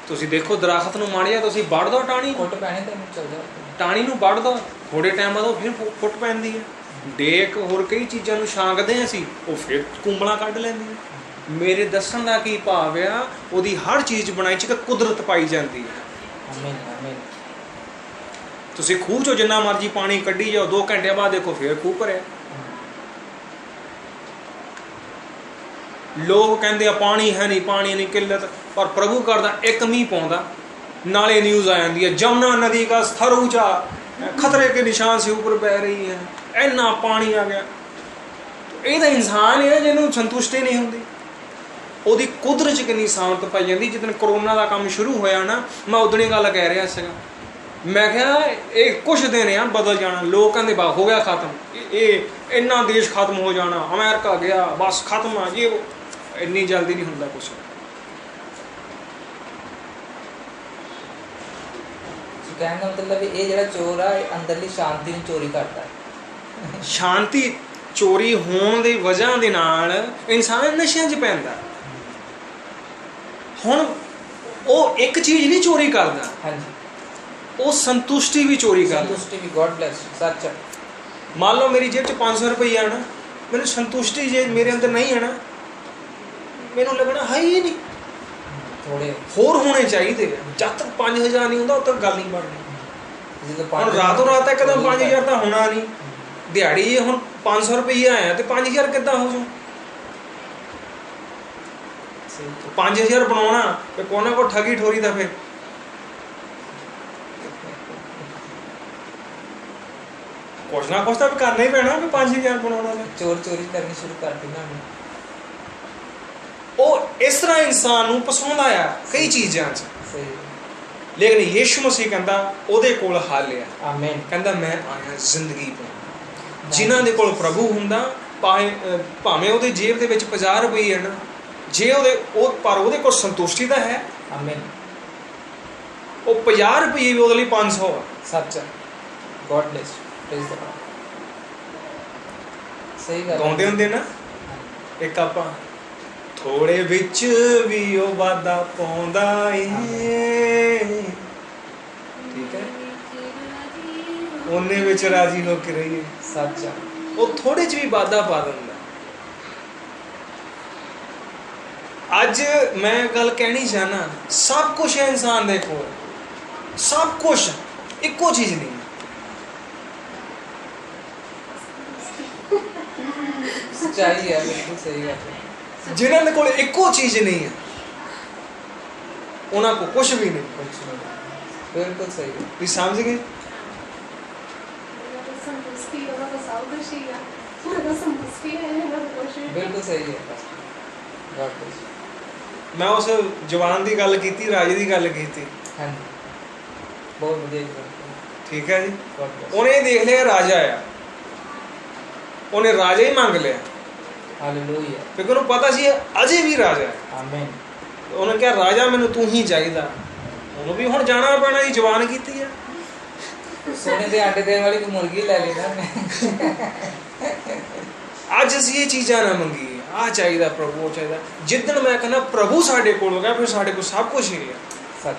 ਤੁਸੀਂ ਦੇਖੋ ਦਰਖਤ ਨੂੰ ਮਾੜਿਆ ਤੁਸੀਂ ਵੱਢ ਦੋ, ਟਾਹਣੀ ਫੁੱਟ ਪੈਣੇ ਤੇ ਚੱਲ ਜਾ, ਟਾਹਣੀ ਨੂੰ ਵੱਢ ਦੋ, ਥੋੜੇ ਟਾਈਮ ਬਾਅਦ ਉਹ ਫਿਰ ਫੁੱਟ ਪੈਂਦੀ ਹੈ। ਡੇਕ ਹੋਰ ਕਈ ਚੀਜ਼ਾਂ ਨੂੰ ਛਾਂਕਦੇ ਅਸੀਂ, ਉਹ ਫਿਰ ਕੁੰਬਲਾਂ ਕੱਢ ਲੈਂਦੀਆਂ। ਮੇਰੇ ਦੱਸਣ ਦਾ ਕੀ ਭਾਵ ਆ, ਉਹਦੀ ਹਰ ਚੀਜ਼ ਬਣਾਈ 'ਚ ਇੱਕ ਕੁਦਰਤ ਪਾਈ ਜਾਂਦੀ ਹੈ। ਆਮੀਨ ਆਮੀਨ। ਤੁਸੀਂ ਖੂਹ 'ਚੋਂ ਜਿੰਨਾ ਮਰਜ਼ੀ ਪਾਣੀ ਕੱਢੀ ਜਾਓ, 2 ਘੰਟਿਆਂ ਬਾਅਦ ਦੇਖੋ ਫਿਰ ਖੂਹ ਭਰਿਆ। ਲੋਕ ਕਹਿੰਦੇ ਆ ਪਾਣੀ ਹੈ ਨਹੀਂ, ਪਾਣੀ ਨਹੀਂ, ਕਿੱਲਤ, ਪਰ ਪ੍ਰਭੂ ਕਰਦਾ ਇੱਕ ਮੀਂਹ ਪਾਉਂਦਾ, ਨਾਲੇ ਨਿਊਜ਼ ਆ ਜਾਂਦੀ ਹੈ जमुना नदी का स्तर ऊंचा, खतरे के निशान से ऊपर बह रही है, ਇੰਨਾ ਪਾਣੀ ਆ ਗਿਆ। ਇਹ ਤਾਂ ਇਨਸਾਨ ਹੈ ਜਿਹਨੂੰ ਸੰਤੁਸ਼ਟੀ ਨਹੀਂ ਹੁੰਦੀ। ਉਹਦੀ ਕੁਦਰਤ 'ਚ ਕਿੰਨੀ ਸਾਮਤ ਪਾਈ ਜਾਂਦੀ। ਜਿੱਦਣ ਕਰੋਨਾ ਦਾ ਕੰਮ ਸ਼ੁਰੂ ਹੋਇਆ ਨਾ, ਮੈਂ ਉਦੋਂ ਹੀ ਗੱਲ ਕਹਿ ਰਿਹਾ ਸੀਗਾ, ਮੈਂ ਕਿਹਾ ਇਹ ਕੁਛ ਦਿਨ ਆ ਬਦਲ ਜਾਣਾ। ਲੋਕ ਕਹਿੰਦੇ ਬਾ ਹੋ ਗਿਆ ਖਤਮ, ਇਹ ਇੰਨਾ ਦੇਸ਼ ਖਤਮ ਹੋ ਜਾਣਾ, ਅਮਰੀਕਾ ਗਿਆ ਬਸ ਖਤਮ ਆ ਜੀ। ਇੰਨੀ ਜਲਦੀ ਨਹੀਂ ਹੁੰਦਾ ਕੁਛ। ਕਹਿਣ ਦਾ ਮਤਲਬ ਇਹ ਜਿਹੜਾ ਚੋਰ ਆ, ਇਹ ਅੰਦਰਲੀ ਸ਼ਾਂਤੀ ਨੂੰ ਚੋਰੀ ਕਰਦਾ ਹੈ। ਸ਼ਾਂਤੀ ਚੋਰੀ ਹੋਣ ਦੀ ਵਜ੍ਹਾ ਦੇ ਨਾਲ ਇਨਸਾਨ ਨਸ਼ਿਆਂ 'ਚ ਪੈਂਦਾ। ਹੁਣ ਉਹ ਇੱਕ ਚੀਜ਼ ਨਹੀਂ ਚੋਰੀ ਕਰਦਾ, ਹਾਂਜੀ, ਉਹ ਸੰਤੁਸ਼ਟੀ ਵੀ ਚੋਰੀ ਕਰਦਾ। ਸੰਤੁਸ਼ਟੀ ਵੀ, ਗੋਡ ਬlesਸ, ਸੱਚ ਹੈ। ਮੰਨ ਲਓ ਮੇਰੀ ਜੇਬ 'ਚ 500 ਰੁਪਈਆ ਆਣਾ, ਮੈਨੂੰ ਸੰਤੁਸ਼ਟੀ ਜੇ ਮੇਰੇ ਅੰਦਰ ਨਹੀਂ ਆਣਾ, ਮੈਨੂੰ ਲੱਗਣਾ ਹੈ ਹੀ ਨਹੀਂ, ਥੋੜੇ ਹੋਰ ਹੋਣੇ ਚਾਹੀਦੇ। ਜਦ ਤੱਕ 5000 ਨਹੀਂ ਹੁੰਦਾ ਉਦੋਂ ਤੱਕ ਗੱਲ ਨਹੀਂ ਬਣਨੀ। ਹੁਣ ਰਾਤੋਂ ਰਾਤ ਇੱਕਦਮ 5000 ਤਾਂ ਹੋਣਾ ਨਹੀਂ। ਦਿਹਾੜੀ ਜੇ ਹੁਣ 500 ਰੁਪਈਆ ਆਇਆ ਤੇ 5000 ਕਿੱਦਾਂ ਹੋ ਜਾਊ? 5000 ਬਣਾਉਣਾ ਤੇ ਕੋਨਾ ਕੋ ਠਗੀ ਠੋਰੀ ਦਾ ਫਿਰ ਕੁਛ ਨਾ ਕੁਛ ਤਾਂ ਕਰਨਾ ਹੀ ਪੈਣਾ ਵੀ 5000 ਬਣਾਉਣਾ ਨੇ। ਚੋਰ ਚੋਰੀ ਕਰਨੀ ਸ਼ੁਰੂ ਕਰ ਦਿੱਤੀ ਨਾ। ਉਹ ਇਸ ਤਰ੍ਹਾਂ ਇਨਸਾਨ ਨੂੰ ਪਸੰਦ ਆਇਆ ਕਈ ਚੀਜ਼ਾਂ 'ਚ, ਸਹੀ। ਲੇਕਿਨ ਯਿਸੂ ਮਸੀਹ ਕਹਿੰਦਾ ਉਹਦੇ ਕੋਲ ਹੱਲ ਆ। ਆਮੀਨ। ਕਹਿੰਦਾ ਮੈਂ ਆਇਆ ਜ਼ਿੰਦਗੀ ਪਾਉਣ। ਜਿਨ੍ਹਾਂ ਦੇ ਕੋਲ ਪ੍ਰਭੂ ਹੁੰਦਾ, ਭਾਵੇਂ ਉਹਦੇ ਜੇਬ ਦੇ ਵਿੱਚ 50 ਰੁਪਏ ਹਨ, ਜੇ ਪਰ ਉਹਦੇ ਕੋਲ ਸੰਤੁਸ਼ਟੀ ਤਾਂ ਹੈ। ਆਮੀਨ। ਉਹ 50 ਰੁਪਏ ਵੀ ਉਹਦੇ ਲਈ 500 ਆ। ਸੱਚ ਹੈ। God bless, praise the Lord. ਸਹੀ ਗੱਲ ਗਾਉਂਦੇ ਹੁੰਦੇ ਨਾ ਇੱਕ ਆਪਾਂ, ਥੋੜੇ ਵਿੱਚ ਵੀ ਉਹ ਵਾਦਾ ਪਾਉਂਦਾ ਏ, ਠੀਕ ਹੈ, ਉਹਨੇ ਵਿੱਚ ਰਾਜੀ ਹੋ ਕੇ ਰਹੀਏ। ਸੱਚ ਹੈ। ਉਹ ਥੋੜੇ 'ਚ ਵੀ ਵਾਦਾ ਪਾ ਦਿੰਦਾ। ਅੱਜ ਮੈਂ ਗੱਲ ਕਹਿਣੀ ਚਾਹਨਾ, ਸਭ ਕੁਛ ਹੈ ਇਨਸਾਨ ਦੇ ਕੋਲ, ਸਭ ਕੁਛ, ਇੱਕੋ ਚੀਜ਼ ਨਹੀਂ। ਸੱਚਾਈ ਹੈ, ਬਿਲਕੁਲ ਸਹੀ ਗੱਲ ਹੈ। ਜਿਨ੍ਹਾਂ ਦੇ ਕੋਲ ਇੱਕੋ ਚੀਜ਼ ਨਹੀਂ ਹੈ, ਉਹਨਾਂ ਕੋਲ ਕੁਛ ਵੀ ਨਹੀਂ। ਕੁਛ ਨਹੀਂ, ਬਿਲਕੁਲ ਸਹੀ ਹੈ। ਤੁਸੀਂ ਸਮਝ ਗਏ? ਬਿਲਕੁਲ ਸਹੀ ਹੈ। God bless. ਮੈਂ ਉਸ ਜਵਾਨ ਦੀ ਗੱਲ ਕੀਤੀ, ਰਾਜੇ ਦੀ ਗੱਲ ਕੀਤੀ। ਹਾਂਜੀ, ਬਹੁਤ ਵਧੀਆ ਗੱਲ। ਠੀਕ ਹੈ ਜੀ। God bless. ਉਹਨੇ ਦੇਖ ਲਿਆ ਰਾਜਾ ਆ, ਉਹਨੇ ਰਾਜਾ ਹੀ ਮੰਗ ਲਿਆ, ਹਾਲੇਲੂਇਆ। ਕਿਉਂਕਿ ਉਹਨੂੰ ਪਤਾ ਸੀ ਅਜੇ ਵੀ ਰਾਜਾ ਹੈ। ਆਮੀਨ। ਉਹਨੇ ਕਿਹਾ ਰਾਜਾ ਮੈਨੂੰ ਤੂੰ ਹੀ ਚਾਹੀਦਾ। ਉਹਨੂੰ ਵੀ ਹੁਣ ਜਾਣਾ ਪੈਣਾ ਜੀ, ਜਵਾਨ ਕੀਤੀ ਹੈ। ਸੋਨੇ ਦੇ ਆਂਡੇ ਦੇਣ ਵਾਲੀ ਕੋਈ ਮੁਰਗੀ ਲੈ ਲਈ ਨਾ। ਅੱਜ ਅਸੀਂ ਇਹ ਚੀਜ਼ਾਂ ਨਾ ਮੰਗੀਏ, ਆਹ ਚਾਹੀਦਾ ਪ੍ਰਭੂ, ਉਹ ਚਾਹੀਦਾ। ਜਿੱਦਣ ਮੈਂ ਕਹਿੰਦਾ ਪ੍ਰਭੂ ਸਾਡੇ ਕੋਲ ਹੋ ਗਿਆ, ਫਿਰ ਸਾਡੇ ਕੋਲ ਸਭ ਕੁਝ ਹੀ ਹੈ। ਸੱਚ।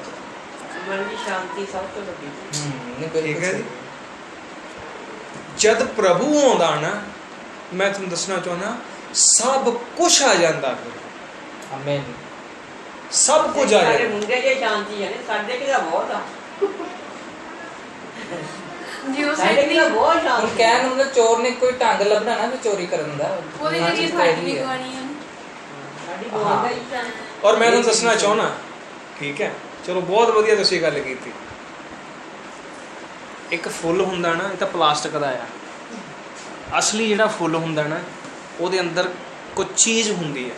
ਮਨ ਦੀ ਸ਼ਾਂਤੀ ਸਭ ਤੋਂ ਵੱਡੀ। ਠੀਕ ਹੈ ਜੀ। ਜਦ ਪ੍ਰਭੂ ਆਉਂਦਾ ਨਾ, ਮੈਂ ਤੁਹਾਨੂੰ ਦੱਸਣਾ ਚਾਹੁੰਦਾ, ਸਭ ਕੁਝ ਆ ਜਾਂਦਾ। ਫਿਰ ਆਮੀਨ। ਸਭ ਕੁਝ ਆ ਸਾਡੇ ਜਾਂਦਾ। ਮੁੰਡੇ ਜੇ ਸ਼ਾਂਤੀ ਹੈ, ਸਾਡੇ ਕਿਦਾ ਬਹੁਤ ਆ। ਸਾਡੇ ਕਿਦਾ ਬਹੁਤ ਹੁਣ ਸ਼ਾਂਤੀ। ਕਹਿਣ ਨੂੰ ਮਤਲਬ ਚੋਰ ਨੇ ਕੋਈ ਢੰਗ ਲੱਭਣਾ ਨਾ ਵੀ ਚੋਰੀ ਕਰਨ ਦਾ। ਉਹਦੇ ਹਾਂ, ਜਿਹੜੀ ਚੀਜ਼ ਸਾਡੀ ਹੈਗੀ ਹੈ। ਗਵਾਣੀ ਹੈ। ਸਾਡੀ ਬਹੁਤ ਹੀ ਸ਼ਾਂਤੀ। ਔਰ ਮੈਂ ਤੁਹਾਨੂੰ ਦੱਸਣਾ ਚਾਹੁੰਦਾ, ਠੀਕ ਹੈ, ਚਲੋ ਬਹੁਤ ਵਧੀਆ ਤੁਸੀਂ ਗੱਲ ਕੀਤੀ। ਇੱਕ ਫੁੱਲ ਹੁੰਦਾ ਨਾ, ਇਹ ਤਾਂ ਪਲਾਸਟਿਕ ਦਾ ਆ। ਅਸਲੀ ਜਿਹੜਾ ਫੁੱਲ ਹੁੰਦਾ ਨਾ, ਉਹਦੇ ਅੰਦਰ ਕੁਝ ਚੀਜ਼ ਹੁੰਦੀ ਹੈ।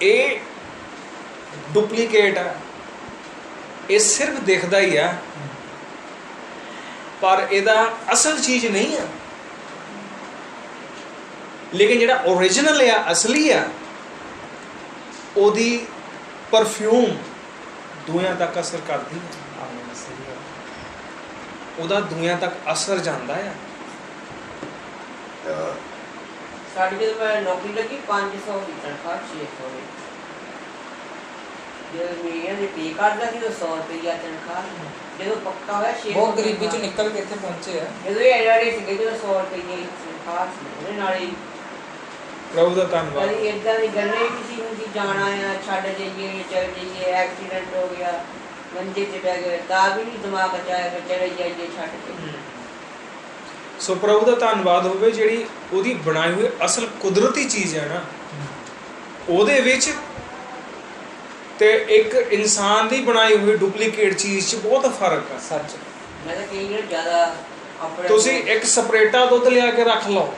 ਇਹ ਡੁਪਲੀਕੇਟ ਆ, ਇਹ ਸਿਰਫ ਦਿਖਦਾ ਹੀ ਆ, ਪਰ ਇਹਦਾ ਅਸਲ ਚੀਜ਼ ਨਹੀਂ ਆ। ਲੇਕਿਨ ਜਿਹੜਾ ਓਰੀਜਨਲ ਆ, ਅਸਲੀ ਆ, ਉਹਦੀ ਪਰਫਿਊਮ ਦੂਆਂ ਤੱਕ ਅਸਰ ਕਰਦੀ ਹੈ। ਆਮੀਨ। ਸਹੀ ਹੈ। ਉਹਦਾ ਦੂਆਂ ਤੱਕ ਅਸਰ ਜਾਂਦਾ ਆ। ਸਾਡੀ ਜਦੋਂ ਮੈਂ ਨੌਕਰੀ ਲੱਗੀ 500 ਦੀ ਤਨਖਾਹ 600 ਦੀ। ਜਦੋਂ ਮਹੀਨੇ ਦੀ ਪੇ ਕਰਦਾ ਸੀ ਉਹ 100 ਰੁਪਈਆ ਤਨਖਾਹ, ਜਦੋਂ ਪੱਕਾ ਹੋਇਆ 6 ਬਹੁਤ ਗਰੀਬੀ ਚੋਂ ਨਿਕਲ ਕੇ ਇੱਥੇ ਪਹੁੰਚੇ ਆ। ਜਦੋਂ ਇਹ ਐਡਾਰੇ ਸੀਗੇ ਜਦੋਂ 100 ਰੁਪਈਆ ਦੀ ਤਨਖਾਹ ਸੀ, ਉਹਦੇ ਨਾਲ ਹੀ ਪ੍ਰਭੂ ਦਾ ਧੰਨਵਾਦ। ਕਦੀ ਏਦਾਂ ਦੀ ਗੱਲ ਹੀ ਨਹੀਂ ਸੀ ਹੁੰਦੀ, ਜਾਣਾ ਆ ਛੱਡ ਜਾਈਏ ਚੱਲ ਜਾਈਏ, ਐਕਸੀਡੈਂਟ ਹੋ ਗਿਆ ਮੰਜੇ ਤੇ ਪੈ ਗਏ ਤਾਂ ਵੀ ਨਹੀਂ ਦਿਮਾਗ ਚ ਆਇਆ ਕਿ ਚਲੇ ਜਾਈਏ ਛੱਡ ਕੇ। ਸੋ ਪ੍ਰਭੂ ਦਾ ਧੰਨਵਾਦ ਹੋਵੇ, ਜਿਹੜੀ ਉਹਦੀ ਬਣਾਈ ਹੋਈ ਅਸਲ ਕੁਦਰਤੀ ਚੀਜ਼ ਹੈ ਨਾ, ਉਹਦੇ ਵਿੱਚ ਤੇ ਇੱਕ ਇਨਸਾਨ ਦੀ ਬਣਾਈ ਹੋਈ ਡੁਪਲੀਕੇਟ ਚੀਜ਼ 'ਚ ਬਹੁਤ ਫਰਕ ਹੈ। ਸੱਚ। ਮੈਂ ਤਾਂ ਕਈ ਵਾਰ ਜ਼ਿਆਦਾ ਆਪਣੇ ਤੁਸੀਂ ਇੱਕ ਸਪਰੇਟਾ ਦੁੱਧ ਲਿਆ ਕੇ ਰੱਖ ਲਓ,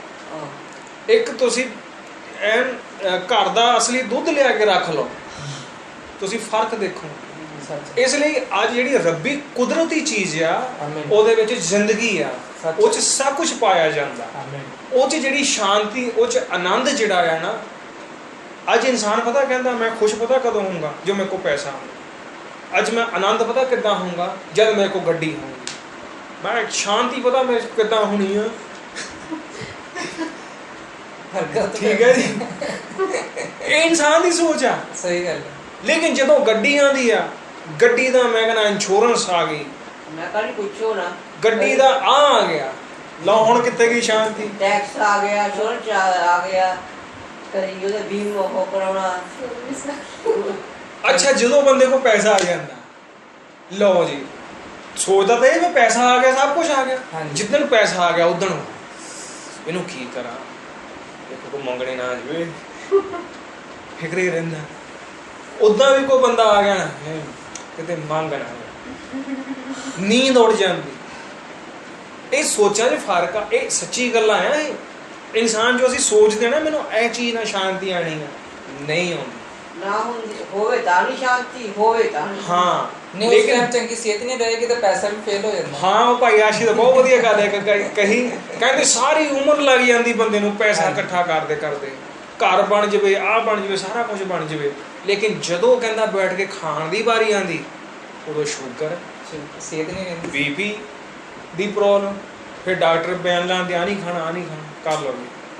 ਇੱਕ ਤੁਸੀਂ ਐਨ ਘਰ ਦਾ ਅਸਲੀ ਦੁੱਧ ਲਿਆ ਕੇ ਰੱਖ ਲਓ, ਤੁਸੀਂ ਫਰਕ ਦੇਖੋ। ਸੱਚ। ਇਸ ਲਈ ਅੱਜ ਜਿਹੜੀ ਰੱਬੀ ਕੁਦਰਤੀ ਚੀਜ਼ ਆ, ਆਮੀਨ। ਉਹਦੇ ਵਿੱਚ ਜ਼ਿੰਦਗੀ ਆ, ਸੱਚ। ਉਹ 'ਚ ਸਭ ਕੁਝ ਪਾਇਆ ਜਾਂਦਾ। ਆਮੀਨ। ਉਹ 'ਚ ਜਿਹੜੀ ਸ਼ਾਂਤੀ, ਉਹ 'ਚ ਆਨੰਦ ਜਿਹੜਾ ਆ ਨਾ, ਅੱਜ ਇਨਸਾਨ ਪਤਾ ਕਹਿੰਦਾ ਮੈਂ ਖੁਸ਼ ਪਤਾ ਕਦੋਂ ਹੋਊਂਗਾ, ਜੋ ਮੇਰੇ ਕੋਲ ਪੈਸਾ ਹੋਊਗਾ। ਅੱਜ ਮੈਂ ਆਨੰਦ ਪਤਾ ਕਿੱਦਾਂ ਹੋਊਂਗਾ, ਜਦ ਮੇਰੇ ਕੋਲ ਗੱਡੀ ਹੋਊਗੀ। ਮੈਂ ਸ਼ਾਂਤੀ ਪਤਾ ਮੇਰੇ ਕਿੱਦਾਂ ਹੋਣੀ ਆ। ਠੀਕ ਹੈ ਜੀ, ਇਹ ਇਨਸਾਨ ਦੀ ਸੋਚ ਆ। ਸਹੀ ਗੱਲ ਹੈ। ਲੇਕਿਨ ਜਦੋਂ ਗੱਡੀਆਂ ਦੀ ਆ, ਗੱਡੀ ਦਾ ਮੈਂ ਕਹਿੰਦਾ ਇੰਸ਼ੋਰੈਂਸ ਆ ਗਈ, ਮੈਂ ਕਹਿੰਦੀ ਪੁੱਛੋ ਨਾ, ਗੱਡੀ ਦਾ ਆ ਗਿਆ, ਲਓ ਹੁਣ ਕਿੱਥੇ ਗਈ ਸ਼ਾਂਤੀ। ਟੈਕਸ ਆ ਗਿਆ, ਇੰਸ਼ੋਰੈਂਸ ਆ ਗਿਆ, ਕਦੀ ਉਹਦਾ ਬੀਮਾ ਉਹ ਕਰਾਉਣਾ। ਅੱਛਾ, ਜਦੋਂ ਬੰਦੇ ਕੋਲ ਪੈਸਾ ਆ ਜਾਂਦਾ, ਲਓ ਜੀ, ਸੋਚਦਾ ਤਾਂ ਇਹ ਵੀ ਪੈਸਾ ਆ ਗਿਆ, ਸਭ ਕੁਝ ਆ ਗਿਆ। ਜਿੱਦਣ ਪੈਸਾ ਆ ਗਿਆ ਉਦਣ ਇਹਨੂੰ ਕੀ ਕਰਾਂ, ਇੱਕ ਕੋ ਮੰਗਣੇ ਨਾ ਜਵੇ, ਫਿਕਰ ਹੀ ਰਹਿੰਦਾ। ਉਦਾਂ ਵੀ ਕੋਈ ਬੰਦਾ ਆ ਗਿਆ ਨਾ, ਕਿਤੇ ਮੰਗ ਨਾ, ਨੀਂਦ ਉੱਡ ਜਾਂਦੀ। ਇਹ ਸੋਚਾਂ 'ਚ ਫਰਕ ਆ, ਇਹ ਸੱਚੀ ਗੱਲਾਂ ਆ। ਇਹ ਇਨਸਾਨ ਜੋ ਅਸੀਂ ਸੋਚਦੇ ਨਾ ਮੈਨੂੰ ਇਹ ਚੀਜ਼ ਨਾਲ ਸ਼ਾਂਤੀ ਆਣੀ ਆ, ਨਹੀਂ ਆਉਂਦੀ। ਨਾ ਹੁੰਦੀ ਹੋਵੇ ਤਾਂ ਨਹੀਂ ਸ਼ਾਂਤੀ, ਹੋਵੇ ਤਾਂ ਨਹੀਂ। ਹਾਂ, ਨਹੀਂ ਉਸ ਟਾਈਮ ਚੰਗੀ ਸਿਹਤ ਨਹੀਂ ਰਹੇਗੀ ਤਾਂ ਪੈਸਾ ਵੀ ਫੇਲ ਹੋ ਜਾਂਦਾ। ਹਾਂ, ਉਹ ਭਾਈ ਆਸ਼ੀ ਦਾ ਬਹੁਤ ਵਧੀਆ ਗੱਲ ਹੈ। ਕਹੀ ਕਹਿੰਦੇ ਸਾਰੀ ਉਮਰ ਲੱਗ ਜਾਂਦੀ ਬੰਦੇ ਨੂੰ ਪੈਸਾ ਇਕੱਠਾ ਕਰਦੇ ਕਰਦੇ, ਘਰ ਬਣ ਜਾਵੇ, ਆਹ ਬਣ ਜਾਵੇ, ਸਾਰਾ ਕੁਝ ਬਣ ਜਾਵੇ, ਲੇਕਿਨ ਜਦੋਂ ਕਹਿੰਦਾ ਬੈਠ ਕੇ ਖਾਣ ਦੀ ਵਾਰੀ ਆਂਦੀ, ਉਦੋਂ ਸ਼ੂਗਰ, ਸਿਹਤ ਨਹੀਂ ਰਹਿੰਦੀ, ਬੀਪੀ ਦੀ ਪ੍ਰੋਬਲਮ, ਫਿਰ ਡਾਕਟਰ ਬਿਆਨ ਲਾਉਂਦੇ ਆ ਨਹੀਂ ਖਾਣਾ, ਆ ਨਹੀਂ ਖਾਣਾ, ਕਰ ਲਓ,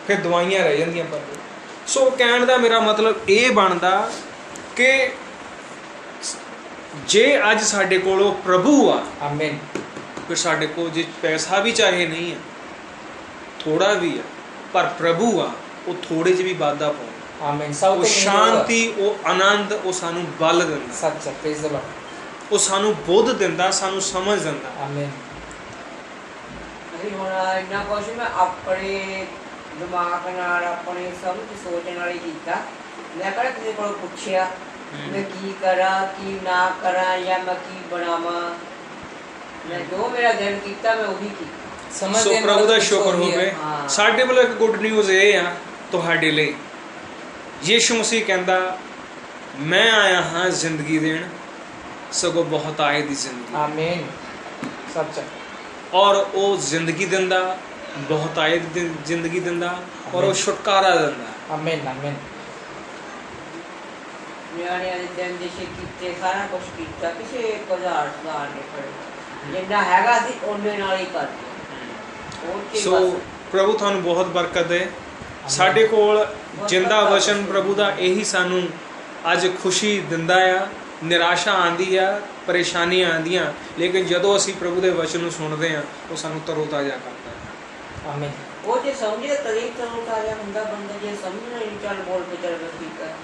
ਫਿਰ ਦਵਾਈਆਂ ਰਹਿ ਜਾਂਦੀਆਂ ਪਰ। ਸੋ ਕਹਿਣ ਦਾ ਮੇਰਾ ਮਤਲਬ ਇਹ ਬਣਦਾ ਕਿ ਜੇ ਅੱਜ ਸਾਡੇ ਕੋਲ ਉਹ ਪ੍ਰਭੂ ਆ, ਆਮੀਨ, ਫਿਰ ਸਾਡੇ ਕੋਲ ਜੇ ਪੈਸਾ ਵੀ ਚਾਹੇ ਨਹੀਂ ਆ, ਥੋੜਾ ਵੀ ਆ, ਪਰ ਪ੍ਰਭੂ ਆ, ਉਹ ਥੋੜੇ 'ਚ ਵੀ ਵਾਧਾ ਪਾਉਂਦਾ। ਆਮੀਨ। ਉਹ ਸ਼ਾਂਤੀ, ਉਹ ਆਨੰਦ, ਉਹ ਸਾਨੂੰ ਬਲ ਦਿੰਦਾ। ਸੱਚ, ਪ੍ਰੇਜ਼ ਦ ਲਾਰਡ। ਉਹ ਸਾਨੂੰ ਬੁੱਧ ਦਿੰਦਾ, ਸਾਨੂੰ ਸਮਝ ਦਿੰਦਾ। ਆਮੀਨ। ਅਸੀਂ ਹੁਣ ਇੰਨਾ ਕੁਛ ਮੈਂ ਆਪਣੇ ਦਿਮਾਗ ਨਾਲ, ਆਪਣੀ ਸਮਝ ਸੋਚ ਨਾਲ ਹੀ ਕੀਤਾ। ਮੈਂ ਕਿਹੜਾ ਕਿਸੇ ਕੋਲ ਪੁੱਛਿਆ ਮੈਂ ਕੀ ਕਰਾਂ, ਕੀ ਨਾ ਕਰਾਂ, ਜਾਂ ਮੈਂ ਕੀ ਬਣਾਵਾਂ। ਮੈਂ ਜੋ ਮੇਰਾ ਦਿਲ ਕੀਤਾ ਮੈਂ ਉਹੀ ਕੀਤਾ। ਸੋ ਪ੍ਰਭੂ ਦਾ ਸ਼ੁਕਰ ਹੋਵੇ। ਸਾਡੇ ਵੱਲੋਂ ਇੱਕ ਗੁੱਡ ਨਿਊਜ਼ ਇਹ ਆ ਤੁਹਾਡੇ ਲਈ, ਯਿਸੂ ਮਸੀਹ ਕਹਿੰਦਾ ਮੈਂ ਆਇਆ ਹਾਂ ਜ਼ਿੰਦਗੀ ਦੇਣ, ਸਗੋਂ ਬਹੁਤਾਏ ਦੀ ਜ਼ਿੰਦਗੀ। ਆਮੀਨ। ਸੱਚ। ਔਰ ਉਹ ਜ਼ਿੰਦਗੀ ਦਿੰਦਾ, ਬਹੁਤਾਏ ਦੀ ਜ਼ਿੰਦਗੀ ਦਿੰਦਾ, ਔਰ ਉਹ ਛੁਟਕਾਰਾ ਦਿੰਦਾ। ਆਮੀਨ। ਆਮੀਨ। ਨਿਆਣਿਆਂ ਦੇ ਦਿਨ ਦੇ ਕੀਤੇ, ਸਾਰਾ ਕੁਛ ਕੀਤਾ, ਕਿਸੇ ਸੁਧਾਰ ਨਹੀਂ ਕਰੇ। ਜਿੰਨਾ ਹੈਗਾ ਸੀ ਉਹਨੇ ਨਾਲ ਹੀ ਕਰ ਦਿੱਤਾ। ਸੋ ਪ੍ਰਭੂ ਤੁਹਾਨੂੰ ਬਹੁਤ ਬਰਕਤ ਦੇ। ਸਾਡੇ ਕੋਲ ਜਿੰਦਾ ਵਚਨ ਪ੍ਰਭੂ ਦਾ ਇਹੀ ਸਾਨੂੰ ਅੱਜ ਖੁਸ਼ੀ ਦਿੰਦਾ ਆ। ਨਿਰਾਸ਼ਾ ਆਂਦੀ ਆ, ਪਰੇਸ਼ਾਨੀਆਂ ਆਂਦੀਆਂ, ਲੇਕਿਨ ਜਦੋਂ ਅਸੀਂ ਪ੍ਰਭੂ ਦੇ ਵਚਨ ਨੂੰ ਸੁਣਦੇ ਆ, ਉਹ ਸਾਨੂੰ ਤਰੋਤਾਜ਼ਾ ਕਰਦਾ ਹੈ। ਆਮੀਨ। ਉਹ ਜੇ ਸਮਝੇ ਤਰੀਕ ਤਰੋਤਾਜ਼ਾ ਹੁੰਦਾ ਬੰਦਾ, ਜੇ ਸਮਝਣਾ ਨਹੀਂ, ਚੱਲ ਬੋਲ ਕੇ ਚੱਲ ਬਸ ਠੀਕ ਹੈ,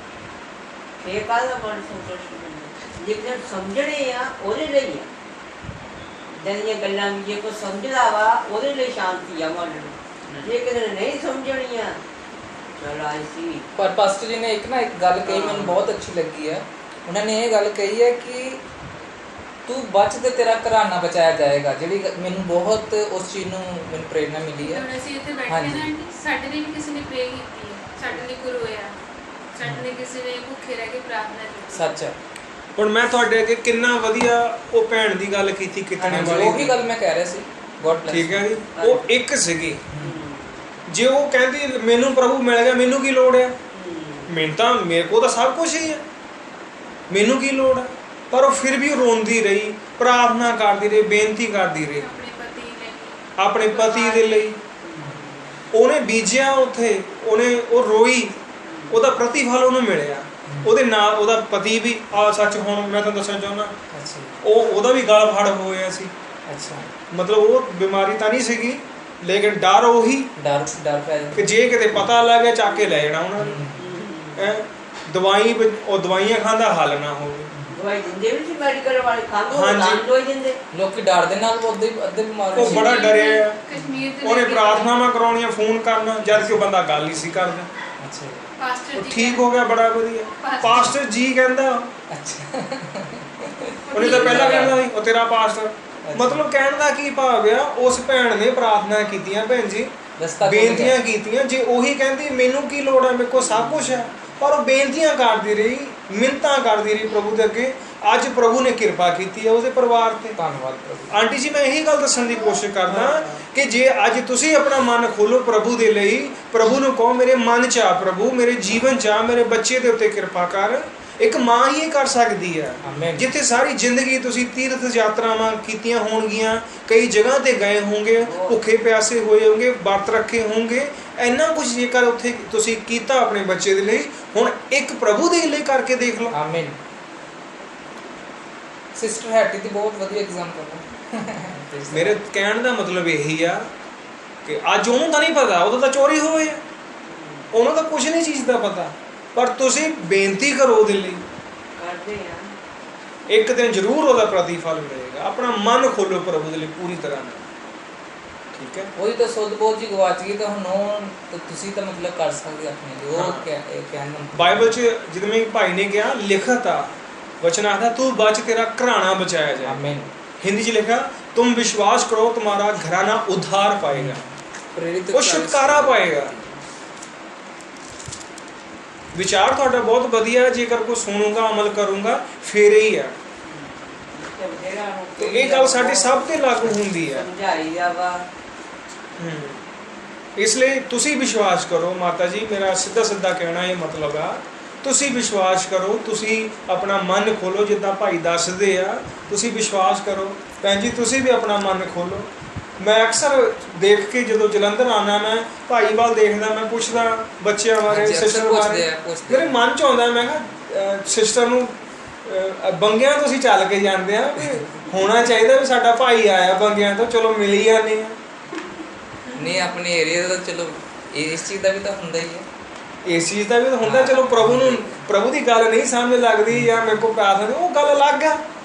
ਫੇਰ ਕਾਹਦਾ ਮਨ ਸੰਤੁਸ਼ਟ ਹੁੰਦਾ। ਜੇ ਸਮਝਣੇ ਆ ਉਹਦੇ ਲਈ ਆ, ਦੀਆਂ ਗੱਲਾਂ ਵੀ ਜੇ ਕੋਈ ਸਮਝਦਾ ਵਾ ਉਹਦੇ ਲਈ ਸ਼ਾਂਤੀ ਆ ਮਨ ਨੂੰ। ਜੇ ਕਿਸੇ ਨੇ ਨਹੀਂ ਸਮਝਣੀਆਂ, ਚਲ ਆਈ ਸੀ। ਪਰ ਪਾਸਟਰ ਜੀ ਨੇ ਇੱਕ ਗੱਲ ਕਹੀ, ਮੈਨੂੰ ਬਹੁਤ ਅੱਛੀ ਲੱਗੀ ਹੈ। ਉਹਨਾਂ ਨੇ ਇਹ ਗੱਲ ਕਹੀ ਹੈ ਕਿ ਤੂੰ ਬਚ ਤੇ ਤੇਰਾ ਘਰਾਨਾ ਬਚਾਇਆ ਜਾਏਗਾ, ਜਿਹੜੀ ਮੈਨੂੰ ਬਹੁਤ ਉਸ ਚੀਜ਼ ਨੂੰ ਮੈਨੂੰ ਪ੍ਰੇਰਨਾ ਮਿਲੀ ਹੈ। ਹੁਣ ਅਸੀਂ ਇੱਥੇ ਬੈਠੇ ਨਾ ਆਂਟੀ, ਸਾਡੇ ਲਈ ਵੀ ਕਿਸੇ ਨੇ ਪ੍ਰੇ ਕੀਤੀ ਹੈ, ਸਾਡੇ ਲਈ ਕੋਈ ਰੋਇਆ, ਸਾਡੇ ਲਈ ਕਿਸੇ ਨੇ ਭੁੱਖੇ ਰਹਿ ਕੇ ਪ੍ਰਾਰਥਨਾ ਕੀਤੀ। ਸੱਚ ਹੈ। ਹੁਣ ਮੈਂ ਤੁਹਾਡੇ ਅੱਗੇ ਕਿੰਨਾ ਵਧੀਆ ਉਹ ਭੈਣ ਦੀ ਗੱਲ ਕੀਤੀ, ਕਿਤਨੇ ਵਾਲੀ ਉਹੀ ਗੱਲ ਮੈਂ ਕਹਿ ਰਿਹਾ ਸੀ। God bless. ਠੀਕ ਹੈ ਜੀ, ਉਹ ਇੱਕ ਸੀਗੀ। ਜੇ ਉਹ ਕਹਿੰਦੀ ਮੈਨੂੰ ਪ੍ਰਭੂ ਮਿਲ ਗਿਆ, ਮੈਨੂੰ ਕੀ ਲੋੜ ਹੈ, ਮੈਨੂੰ ਤਾਂ ਮੇਰੇ ਕੋਲ ਤਾਂ ਸਭ ਕੁਝ ਹੀ ਹੈ, ਮੈਨੂੰ ਕੀ ਲੋੜ ਹੈ। ਪਰ ਉਹ ਫਿਰ ਵੀ ਰੋਂਦੀ ਰਹੀ, ਪ੍ਰਾਰਥਨਾ ਕਰਦੀ ਰਹੀ, ਬੇਨਤੀ ਕਰਦੀ ਰਹੀ ਆਪਣੇ ਪਤੀ ਦੇ ਲਈ। ਉਹਨੇ ਬੀਜਿਆ ਉੱਥੇ, ਉਹ ਰੋਈ, ਉਹਦਾ ਪ੍ਰਤੀਫਲ ਉਹਨੂੰ ਮਿਲਿਆ। ਉਹਦੇ ਨਾਲ ਉਹਦਾ ਪਤੀ ਵੀ ਸੱਚ ਹੁਣ ਮੈਂ ਤੁਹਾਨੂੰ ਦੱਸਣਾ ਚਾਹੁੰਦਾ, ਅੱਛਾ ਉਹਦਾ ਵੀ ਗਲ ਫੜ ਹੋਇਆ ਸੀ। ਅੱਛਾ ਮਤਲਬ ਉਹ ਬਿਮਾਰੀ ਤਾਂ ਨਹੀਂ ਸੀਗੀ, ਲੇਕਿਨ ਡਰ ਉਹੀ ਡਰ ਪੈ ਕਿ ਜੇ ਕਿਤੇ ਪਤਾ ਲੱਗ ਗਿਆ ਚੱਕ ਕੇ ਲੈ ਜਾਣਾ ਉਹਨਾਂ ਨੇ। ਉਹ ਦਵਾਈਆਂ ਖਾਂਦਾ ਹੱਲ ਨਾ ਹੋਵੇ। ਦਵਾਈ ਦਿੰਦੇ ਵੀ ਸੀ ਮੈਡੀਕਲ ਵਾਲੇ, ਖਾਂਦੇ ਹਾਂਜੀ। ਤਾਂ ਦਵਾਈ ਦਿੰਦੇ। ਲੋਕੀ ਡਰ ਦੇ ਨਾਲ ਅੱਧੇ ਬਿਮਾਰ ਉਹ ਬੜਾ ਡਰਿਆ, ਕਸ਼ਮੀਰ ਦੇ ਉਹਨੇ ਲੈ ਕੇ ਪ੍ਰਾਰਥਨਾਵਾਂ ਕਰਾਉਣੀਆਂ, ਫੋਨ ਕਰਨਾ, ਜਦ ਕਿ ਉਹ ਬੰਦਾ ਗੱਲ ਹੀ ਸੀ ਕਰਦਾ। ਅੱਛਾ ਪਾਸਟਰ ਉਹ ਜੀ ਠੀਕ ਹੋ ਗਿਆ, ਬੜਾ ਵਧੀਆ। ਪਾਸਟਰ ਜੀ ਕਹਿੰਦਾ, ਅੱਛਾ ਉਹਨੇ ਤਾਂ ਪਹਿਲਾਂ ਕਹਿੰਦਾ ਸੀ ਉਹ ਤੇਰਾ ਪਾਸਟਰ। ਮਤਲਬ ਕਹਿਣ ਦਾ ਕੀ ਭਾਵ ਆ, ਉਸ ਭੈਣ ਨੇ ਪ੍ਰਾਰਥਨਾ ਕੀਤੀਆਂ, ਭੈਣ ਜੀ ਰਸਤਾ ਖੁੱਲ੍ਹ ਬੇਨਤੀਆਂ ਗਿਆ। ਕੀਤੀਆਂ। ਜੇ ਉਹੀ ਕਹਿੰਦੀ ਮੈਨੂੰ ਕੀ ਲੋੜ ਹੈ, ਮੇਰੇ ਕੋਲ ਸਭ ਕੁਝ ਹੈ, ਪਰ ਉਹ ਬੇਨਤੀਆਂ ਕਰਦੀ ਰਹੀ, ਮਿੰਨਤਾਂ ਕਰਦੀ ਰਹੀ ਪ੍ਰਭੂ ਦੇ ਅੱਗੇ। ਅੱਜ ਪ੍ਰਭੂ ਨੇ ਕਿਰਪਾ ਕੀਤੀ ਹੈ ਉਹਦੇ ਪਰਿਵਾਰ ਤੇ। ਧੰਨਵਾਦ ਪ੍ਰਭੂ। ਆਂਟੀ ਜੀ, ਮੈਂ ਇਹੀ ਗੱਲ ਦੱਸਣ ਦੀ ਕੋਸ਼ਿਸ਼ ਕਰਦਾ ਕਿ ਜੇ ਅੱਜ ਤੁਸੀਂ ਆਪਣਾ ਮਨ ਖੋਲੋ ਪ੍ਰਭੂ ਦੇ ਲਈ, ਪ੍ਰਭੂ ਨੂੰ ਕਹੋ ਮੇਰੇ ਮਨ 'ਚ ਆ ਪ੍ਰਭੂ, ਮੇਰੇ ਜੀਵਨ 'ਚ ਆ, ਮੇਰੇ ਬੱਚੇ ਦੇ ਉੱਤੇ ਕਿਰਪਾ ਕਰ। ਇੱਕ ਮਾਂ ਹੀ ਇਹ ਕਰ ਸਕਦੀ ਹੈ। ਆਮੀਨ। ਜਿੱਥੇ ਸਾਰੀ ਜ਼ਿੰਦਗੀ ਤੁਸੀਂ ਤੀਰਥ ਯਾਤਰਾਵਾਂ ਕੀਤੀਆਂ ਹੋਣਗੀਆਂ, ਕਈ ਜਗ੍ਹਾ ਤੇ ਗਏ ਹੋਵੋਗੇ, ਭੁੱਖੇ ਪਿਆਸੇ ਹੋਏ ਹੋਵੋਗੇ, ਵਰਤ ਰੱਖੇ ਹੋਣਗੇ, ਇੰਨਾ ਕੁਝ ਜੇਕਰ ਉੱਥੇ ਤੁਸੀਂ ਕੀਤਾ ਆਪਣੇ ਬੱਚੇ ਦੇ ਲਈ, ਹੁਣ ਇੱਕ ਪ੍ਰਭੂ ਦੇ ਲਈ ਕਰਕੇ ਦੇਖ ਲਓ। ਆਮੀਨ। ਸਿਸਟਰ ਹੈਟੀ ਦੀ ਬਹੁਤ ਵਧੀਆ ਐਗਜ਼ਾਮਪਲ ਹੈ। ਮੇਰੇ ਕਹਿਣ ਦਾ ਮਤਲਬ ਇਹੀ ਆ ਕਿ ਅੱਜ ਉਹਨੂੰ ਤਾਂ ਨਹੀਂ ਪਤਾ, ਉਦੋਂ ਤਾਂ ਚੋਰੀ ਹੋਈ ਆ, ਉਹਨੂੰ ਤਾਂ ਕੁਝ ਨਹੀਂ ਚੀਜ਼ ਦਾ ਪਤਾ, ਪਰ ਤੁਸੀਂ ਬੇਨਤੀ ਕਰੋ ਉਹਦੇ ਲਈ, ਕਰਦੇ ਆ। ਇੱਕ ਦਿਨ ਜ਼ਰੂਰ ਉਹਦਾ ਪ੍ਰਤੀਫਲ ਮਿਲੇਗਾ। ਆਪਣਾ ਮਨ ਖੋਲੋ ਪ੍ਰਭੂ ਦੇ ਲਈ ਪੂਰੀ ਤਰ੍ਹਾਂ ਨਾਲ, ਠੀਕ ਹੈ। ਉਹੀ ਤਾਂ ਸੁੱਧ ਬੋਧ ਜੀ ਗਵਾਚ ਗਈ, ਤਾਂ ਹੁਣ ਉਹ ਤਾਂ ਤੁਸੀਂ ਤਾਂ ਮਤਲਬ ਕਰ ਸਕਦੇ ਆਪਣੇ ਲਈ। ਉਹ ਕਹਿਣ ਦਾ ਬਾਈਬਲ 'ਚ ਜਿਵੇਂ ਵੀ ਭਾਈ ਨੇ ਕਿਹਾ, ਲਿਖਤ ਆ वचन आता तू बच तेरा घराना बचाया जाए। आमीन। हिंदी च लिखा तुम विश्वास करो तुम्हारा घराना उद्धार पाएगा, वो छुटकारा पाएगा। विचार थोड़ा बहुत वधिया, जेकर कोई सुनूंगा अमल करूंगा फिर ही है। तो ये गल साडे सब ते लागू हुंदी है। इसलिए तुसी विश्वास करो माता जी, मेरा सीधा सीधा कहना ये मतलब है, ਤੁਸੀਂ ਵਿਸ਼ਵਾਸ ਕਰੋ, ਤੁਸੀਂ ਆਪਣਾ ਮਨ ਖੋਲੋ, ਜਿੱਦਾਂ ਭਾਈ ਦੱਸਦੇ ਆ, ਤੁਸੀਂ ਵਿਸ਼ਵਾਸ ਕਰੋ। ਭੈਣ ਜੀ ਤੁਸੀਂ ਵੀ ਆਪਣਾ ਮਨ ਖੋਲੋ। ਮੈਂ ਅਕਸਰ ਦੇਖ ਕੇ ਜਦੋਂ ਜਲੰਧਰ ਆਉਣਾ, ਮੈਂ ਭਾਈ ਵੱਲ ਦੇਖਦਾ, ਮੈਂ ਪੁੱਛਦਾ ਬੱਚਿਆਂ ਬਾਰੇ, ਸਿਸਟਰ ਬਾਰੇ, ਮੇਰੇ ਮਨ 'ਚ ਆਉਂਦਾ, ਮੈਂ ਕਿਹਾ ਸਿਸਟਰ ਨੂੰ ਬੰਗਿਆਂ ਤੋਂ ਅਸੀਂ ਚੱਲ ਕੇ ਜਾਂਦੇ ਆ, ਹੋਣਾ ਚਾਹੀਦਾ ਵੀ ਸਾਡਾ ਭਾਈ ਆਇਆ ਬੰਗਿਆਂ ਤੋਂ, ਚਲੋ ਮਿਲ ਹੀ ਆਨੇ ਆ। ਨਹੀਂ ਆਪਣੇ ਏਰੀਆ ਦਾ ਚਲੋ ਇਸ ਚੀਜ਼ ਦਾ ਵੀ ਤਾਂ ਹੁੰਦਾ ਹੀ ਹੈ, ਇਸ ਚੀਜ਼ ਦਾ ਵੀ ਤਾਂ ਹੁੰਦਾ। ਚਲੋ ਪ੍ਰਭੂ ਦੀ ਗੱਲ ਨਹੀਂ ਸਮਝ ਲੱਗਦੀ ਜਾਂ ਮੇਰੇ ਕੋਲ ਪ੍ਰਾਰਥਨਾ ਨਹੀਂ, ਉਹ ਗੱਲ ਅਲੱਗ ਆ,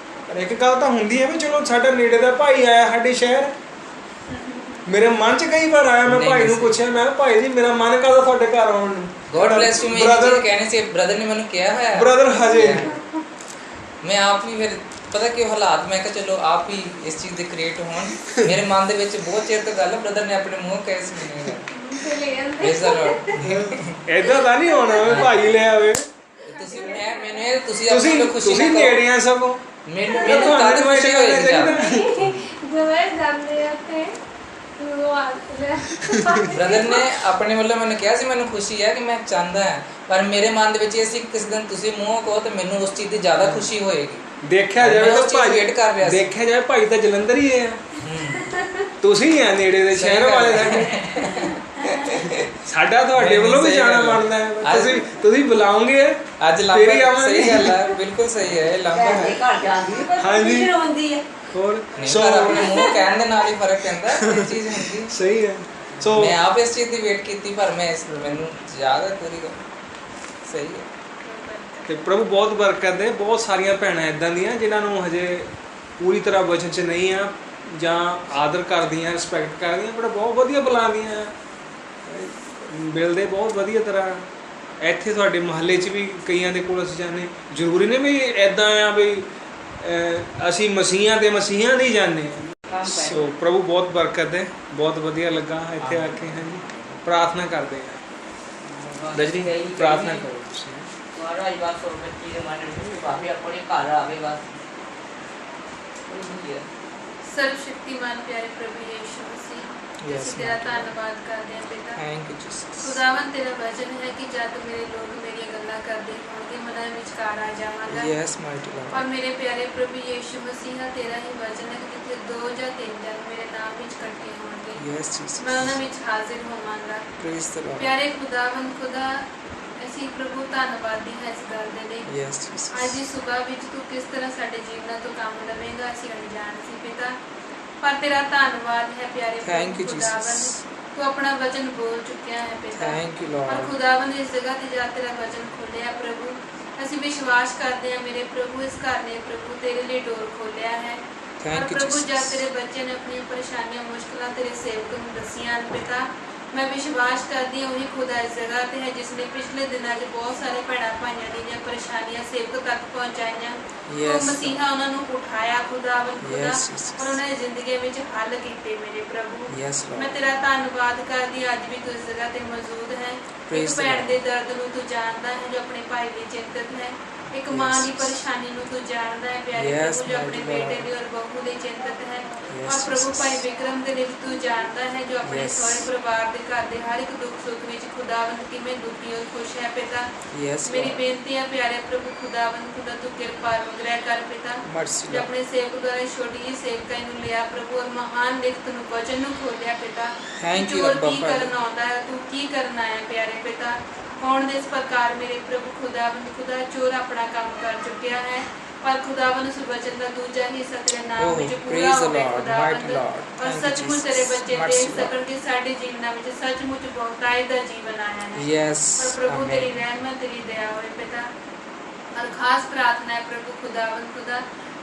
ਪਰ ਇੱਕ ਗੱਲ ਤਾਂ ਹੁੰਦੀ ਹੈ ਵੀ ਚਲੋ ਸਾਡਾ ਨੇੜੇ ਦਾ ਭਾਈ ਆਇਆ ਸਾਡੇ ਸ਼ਹਿਰ। ਮੇਰੇ ਮਨ 'ਚ ਕਈ ਵਾਰ ਆਇਆ, ਮੈਂ ਭਾਈ ਨੂੰ ਪੁੱਛਿਆ, ਮੈਂ ਕਿਹਾ ਭਾਈ ਜੀ ਮੇਰਾ ਮਨ ਕਰਦਾ ਤੁਹਾਡੇ ਘਰ ਆਉਣ ਨੂੰ। God bless you. ਮੈਂ ਇਹ ਚੀਜ਼ ਕਹਿਣੀ ਸੀ, ਬ੍ਰਦਰ ਨੇ ਮੈਨੂੰ ਕਿਹਾ ਹੋਇਆ, ਬ੍ਰਦਰ ਹਜੇ ਮੈਂ ਆਪ ਹੀ ਫਿਰ ਪਤਾ ਕਿ ਹਾਲਾਤ, ਮੈਂ ਕਿਹਾ ਚਲੋ ਆਪ ਹੀ ਇਸ ਚੀਜ਼ ਦੇ ਕ੍ਰੀਏਟ ਹੋਣ। ਮੇਰੇ ਮਨ ਦੇ ਵਿੱਚ ਬਹੁਤ ਚਿਰ ਤੋਂ ਗੱਲ, ਬ੍ਰਦਰ ਨੇ ਆਪਣੇ ਮੂੰਹ ਕਹੇ ਸੀ ਮੈਨੂੰ ਏਦਾਂ ਤਾਂ ਨਹੀਂ ਹੋਣਾ ਵੀ ਭਾਈ ਲੈ ਆਵੇ। ਤੁਸੀਂ ਮੈਨੂੰ ਇਹ ਤੁਸੀਂ ਤੁਸੀਂ ਨੇੜੇ ਆ ਸਗੋਂ, ਮੈਨੂੰ ਤਾਂ ਖੁਸ਼ੀ ਹੋਏਗੀ ਬ੍ਰਦਰ ਨੇ ਆਪਣੇ ਵੱਲੋਂ ਮੈਨੂੰ ਕਿਹਾ ਸੀ, ਮੈਨੂੰ ਖੁਸ਼ੀ ਹੈ ਕਿ ਮੈਂ ਚਾਹੁੰਦਾ ਹਾਂ, ਪਰ ਮੇਰੇ ਮਨ ਦੇ ਵਿੱਚ ਇਹ ਸੀ ਕਿ ਕਿਸੇ ਦਿਨ ਤੁਸੀਂ ਮੂੰਹੋਂ ਕਹੋ ਤਾਂ ਮੈਨੂੰ ਉਸ ਚੀਜ਼ ਦੀ ਜ਼ਿਆਦਾ ਖੁਸ਼ੀ ਹੋਏਗੀ। ਦੇਖਿਆ ਜਾਵੇ ਤਾਂ ਭਾਈ ਵੇਟ ਕਰ ਰਿਹਾ ਸੀ, ਦੇਖਿਆ ਜਾਵੇ ਭਾਈ ਤਾਂ ਜਲੰਧਰ ਹੀ ਹੈ, ਤੁਸੀਂ ਆ ਨੇੜੇ ਦੇ ਸ਼ਹਿਰ ਵਾਲੇ ਸਾਡੇ। ਸਾਡਾ ਤੁਹਾਡੇ ਵੱਲੋਂ ਵੀ ਜਾਣਾ ਬਣਦਾ ਹੈ, ਤੁਸੀਂ ਬੁਲਾਓਗੇ ਅੱਜ ਲਾਂਘਾ। ਸਹੀ ਗੱਲ ਹੈ, ਬਿਲਕੁਲ ਸਹੀ ਹੈ, ਇਹ ਲਾਂਘਾ ਹੈ। ਘਰ ਜਾਂਦੀ ਪਰ ਖੁਸ਼ੀ ਹੁੰਦੀ ਹੈ। ਹੋਰ ਸੋ ਆਪਣੇ ਮੂੰਹ ਕਹਿਣ ਦੇ ਨਾਲ ਹੀ ਫਰਕ ਪੈਂਦਾ, ਇਹ ਚੀਜ਼ ਹੁੰਦੀ ਸਹੀ ਹੈ। ਸੋ ਮੈਂ ਆਪ ਇਸ ਚੀਜ਼ ਦੀ ਵੇਟ ਕੀਤੀ, ਪਰ ਮੈਨੂੰ ਯਾਦ ਹੈ ਪੂਰੀ ਗੱਲ। ਸਹੀ ਹੈ। ਤੇ ਪ੍ਰਭੂ ਬਹੁਤ ਬਰਕਤ ਦੇ। ਬਹੁਤ ਸਾਰੀਆਂ ਭੈਣਾਂ ਇਦਾਂ ਦੀਆਂ ਜਿਨ੍ਹਾਂ ਨੂੰ ਹਜੇ ਪੂਰੀ ਤਰ੍ਹਾਂ ਵਚਨ 'ਚ ਨਹੀਂ ਆ, ਜਾਂ ਆਦਰ ਕਰਦੀਆਂ, ਰਿਸਪੈਕਟ ਕਰਦੀਆਂ, ਬੜਾ ਬਹੁਤ ਵਧੀਆ ਬੁਲਾਉਂਦੀਆਂ, ਮਿਲਦੇ ਬਹੁਤ ਵਧੀਆ ਤਰ੍ਹਾਂ। ਇੱਥੇ ਤੁਹਾਡੇ ਮੁਹੱਲੇ 'ਚ ਵੀ ਕਈਆਂ ਦੇ ਕੋਲ ਅਸੀਂ ਜਾਂਦੇ, ਜ਼ਰੂਰੀ ਨਹੀਂ ਵੀ ਇੱਦਾਂ ਆ ਵੀ ਅਸੀਂ ਮਸੀਹਾਂ ਦੇ ਹੀ ਜਾਂਦੇ ਹਾਂ। ਸੋ ਪ੍ਰਭੂ ਬਹੁਤ ਬਰਕਤ ਦੇ, ਬਹੁਤ ਵਧੀਆ ਲੱਗਾ ਇੱਥੇ ਆ ਕੇ। ਹਾਂਜੀ, ਪ੍ਰਾਰਥਨਾ ਕਰਦੇ ਹਾਂ। ਰਜਨੀ ਪ੍ਰਾਰਥਨਾ ਕਰੋ ਤੁਸੀਂ। ਮਹਾਰਾਜ ਬਸ ਉਹ ਬੱਚੀ ਦੇ ਮਨ ਵਿੱਚ ਭਾਵੇਂ ਆਪਣੇ ਘਰ ਆਵੇ ਬਸ। सर्वशक्तिमान प्यारे प्रभु यीशु मसीह, Yes, तेरा धन्यवाद करते हैं पिता। Thank you Jesus. खुदावन तेरा वचन है कि जब मेरे लोग मेरी गल्लां करते होंगे मना विचकार आ जावांगा। Yes mighty lord. और मेरे प्यारे प्रभु यीशु मसीह तेरा ही वचन है कि जिथे 2 ਜਾਂ 3 जन मेरे नाम विच इकट्ठे होंगे, यस जीसस। मैं उन्हां विच हाजिर होवांगा। Praise the Lord. प्यारे खुदावन खुदा, ऐसी ਅਸੀਂ ਪ੍ਰਭੂ ਧੰਨਵਾਦੀ ਹਾਂ ਇਸ ਗੱਲ ਦੇ ਲਈ। Yes, ਅੱਜ Jesus. ਦੀ ਸਵੇਰ ਵਿੱਚ ਤੂੰ ਕਿਸ ਤਰ੍ਹਾਂ ਸਾਡੇ ਜੀਵਨਾਂ ਤੋਂ ਕੰਮ ਲਵੇਂਗਾ ਅਸੀਂ ਅਣਜਾਣ ਸੀ ਪਿਤਾ, ਪਰ ਤੇਰਾ ਧੰਨਵਾਦ ਹੈ ਪਿਆਰੇ Thank you, ਖੁਦਾਵੰਦ, Jesus. ਤੂੰ ਆਪਣਾ ਵਚਨ ਬੋਲ ਚੁੱਕਿਆ ਹੈ ਪਿਤਾ। Thank you, ਪਰ Lord. ਖੁਦਾਵੰਦ ਇਸ ਜਗ੍ਹਾ ਤੇ ਜਾ ਤੇਰਾ ਵਚਨ ਖੋਲਿਆ ਪ੍ਰਭੂ, ਅਸੀਂ ਵਿਸ਼ਵਾਸ ਕਰਦੇ ਹਾਂ ਮੇਰੇ ਪ੍ਰਭੂ ਇਸ ਘਰ ਨੇ ਪ੍ਰਭੂ ਤੇਰੇ ਲਈ ਡੋਰ ਖੋਲਿਆ ਹੈ। Thank ਪਰ you, ਪ੍ਰਭੂ ਜਦ Jesus. ਤੇਰੇ ਬੱਚੇ ਨੇ ਆਪਣੀਆਂ ਪਰੇਸ਼ਾਨੀਆਂ ਮੁਸ਼ਕਲਾਂ ਤੇਰੇ ਸੇਵਕ ਨੂੰ ਦੱਸੀਆਂ ਹਨ ਪਿਤਾ, ਮੈਂ ਵਿਸ਼ਵਾਸ ਕਰਦੀ ਹਾਂ ਉਹੀ ਖੁਦਾ ਇਸ ਜਗ੍ਹਾ ਤੇ ਹੈ ਜਿਸ ਨੇ ਪਿਛਲੇ ਦਿਨਾਂ 'ਚ ਬਹੁਤ ਸਾਰੇ ਭੈਣਾਂ ਭਾਈਆਂ ਦੀਆਂ ਪਰੇਸ਼ਾਨੀਆਂ ਸੇਵਕ ਤੱਕ ਪਹੁੰਚਾਈਆਂ। Yes, ਉਹ ਮਸੀਹਾ ਉਹਨਾਂ ਨੂੰ ਉਠਾਇਆ ਖੁਦਾਵੰਦ ਖੁਦਾ, Yes, Jesus. ਔਰ ਉਹਨਾਂ ਦੀ ਜ਼ਿੰਦਗੀ ਵਿੱਚ ਹੱਲ ਕੀਤੇ ਮੇਰੇ ਪ੍ਰਭੂ। Yes, ਮੈਂ Lord. ਤੇਰਾ ਧੰਨਵਾਦ ਕਰਦੀ ਹਾਂ, ਅੱਜ ਵੀ ਤੂੰ ਇਸ ਜਗ੍ਹਾ ਤੇ ਮੌਜੂਦ ਹੈ। Praise ਇੱਕ the ਭੈਣ Lord. ਦੇ ਦਰਦ ਨੂੰ ਤੂੰ ਜਾਣਦਾ ਹੈ ਜੋ ਆਪਣੇ ਭਾਈ ਲਈ ਚਿੰਤਤ ਹੈ। ਇੱਕ ਮਾਂ Yes. ਦੀ ਪਰੇਸ਼ਾਨੀ ਨੂੰ ਤੂੰ ਜਾਣਦਾ ਹੈ ਪਿਆਰੇ Yes, ਪ੍ਰਭੂ ਜੋ ਆਪਣੇ mighty ਬੇਟੇ Lord. ਲਈ ਔਰ ਬਹੂ ਲਈ ਚਿੰਤਤ ਹੈ। Yes, ਔਰ ਪ੍ਰਭੂ Jesus. ਭਾਈ ਵਿਕਰਮ ਦੇ ਲਈ ਵੀ ਤੂੰ ਜਾਣਦਾ ਹੈ ਜੋ ਆਪਣੇ Yes. ਸਹੁਰੇ ਪਰਿਵਾਰ ਦੇ ਘਰ ਦੇ ਹਰ ਇੱਕ ਦੁੱਖ ਸੁੱਖ ਵਿੱਚ ਖੁਦਾਵੰਦ ਕਿਵੇਂ ਦੁਖੀ ਔਰ ਖੁਸ਼ ਹੈ ਪਿਤਾ। Yes, ਮੇਰੀ Lord. ਬੇਨਤੀ ਹੈ ਪਿਆਰੇ ਪ੍ਰਭੂ ਖੁਦਾਵੰਦ ਖੁਦਾ ਤੂੰ ਕਿਰਪਾ ਮੁਦਰਾ ਕਰ ਪਿਤਾ। Mercy, ਜੋ Lord. ਆਪਣੇ ਸੇਵਕ ਦੁਆਰਾ ਛੋਟੀ ਜਿਹੀ ਸੇਵਕਾਂ ਨੂੰ ਲਿਆ ਪ੍ਰਭੂ ਔਰ ਮਹਾਨ ਲਿਖਤ ਨੂੰ ਵਚਨ ਨੂੰ ਖੋਲਿਆ ਪਿਤਾ। Thank you, ਚੋਰ Abba ਕੀ Father. ਕਰਨ ਆਉਂਦਾ ਹੈ, ਤੂੰ ਕੀ ਕਰਨ ਆਇਆ ਪਿਆਰੇ ਪਿਤਾ। ਕੌਣ ਦੇ ਇਸ ਪ੍ਰਕਾਰ ਮੇਰੇ ਪ੍ਰਭੂ ਖੁਦਾਵੰਦ ਖੁਦਾ ਚੋਰ ਆਪਣਾ ਕੰਮ ਕਰ ਚੁੱਕਿਆ ਹੈ, ਪਰ ਖੁਦਾਵੰਦ ਉਸ ਵਚਨ ਦਾ ਦੂਜਾ ਹਿੱਸਾ ਤੇਰੇ ਨਾਮ Oh, ਵਿੱਚ ਪੂਰਾ praise the ਹੋਵੇ Lord, ਖੁਦਾਵੰਦ। mighty Lord. ਔਰ Thank you, ਸੱਚਮੁੱਚ ਤੇਰੇ Jesus. ਬੱਚੇ Mercy, ਦੇਖ ਸਕਣ ਕਿ ਸਾਡੇ ਜੀਵਨਾਂ ਵਿੱਚ ਸੱਚਮੁੱਚ ਬਹੁਤਾਈ ਦਾ ਜੀਵਨ ਆਇਆ ਹੈ। Yes, ਪਰ ਪ੍ਰਭੂ ਤੇਰੀ Amen. ਰਹਿਮਤ ਤੇਰੀ ਦਇਆ ਹੋਵੇ ਪਿਤਾ। ਔਰ ਖਾਸ ਪ੍ਰਾਰਥਨਾ ਹੈ ਪ੍ਰਭੂ ਖੁਦਾਵੰਦ ਖੁਦਾ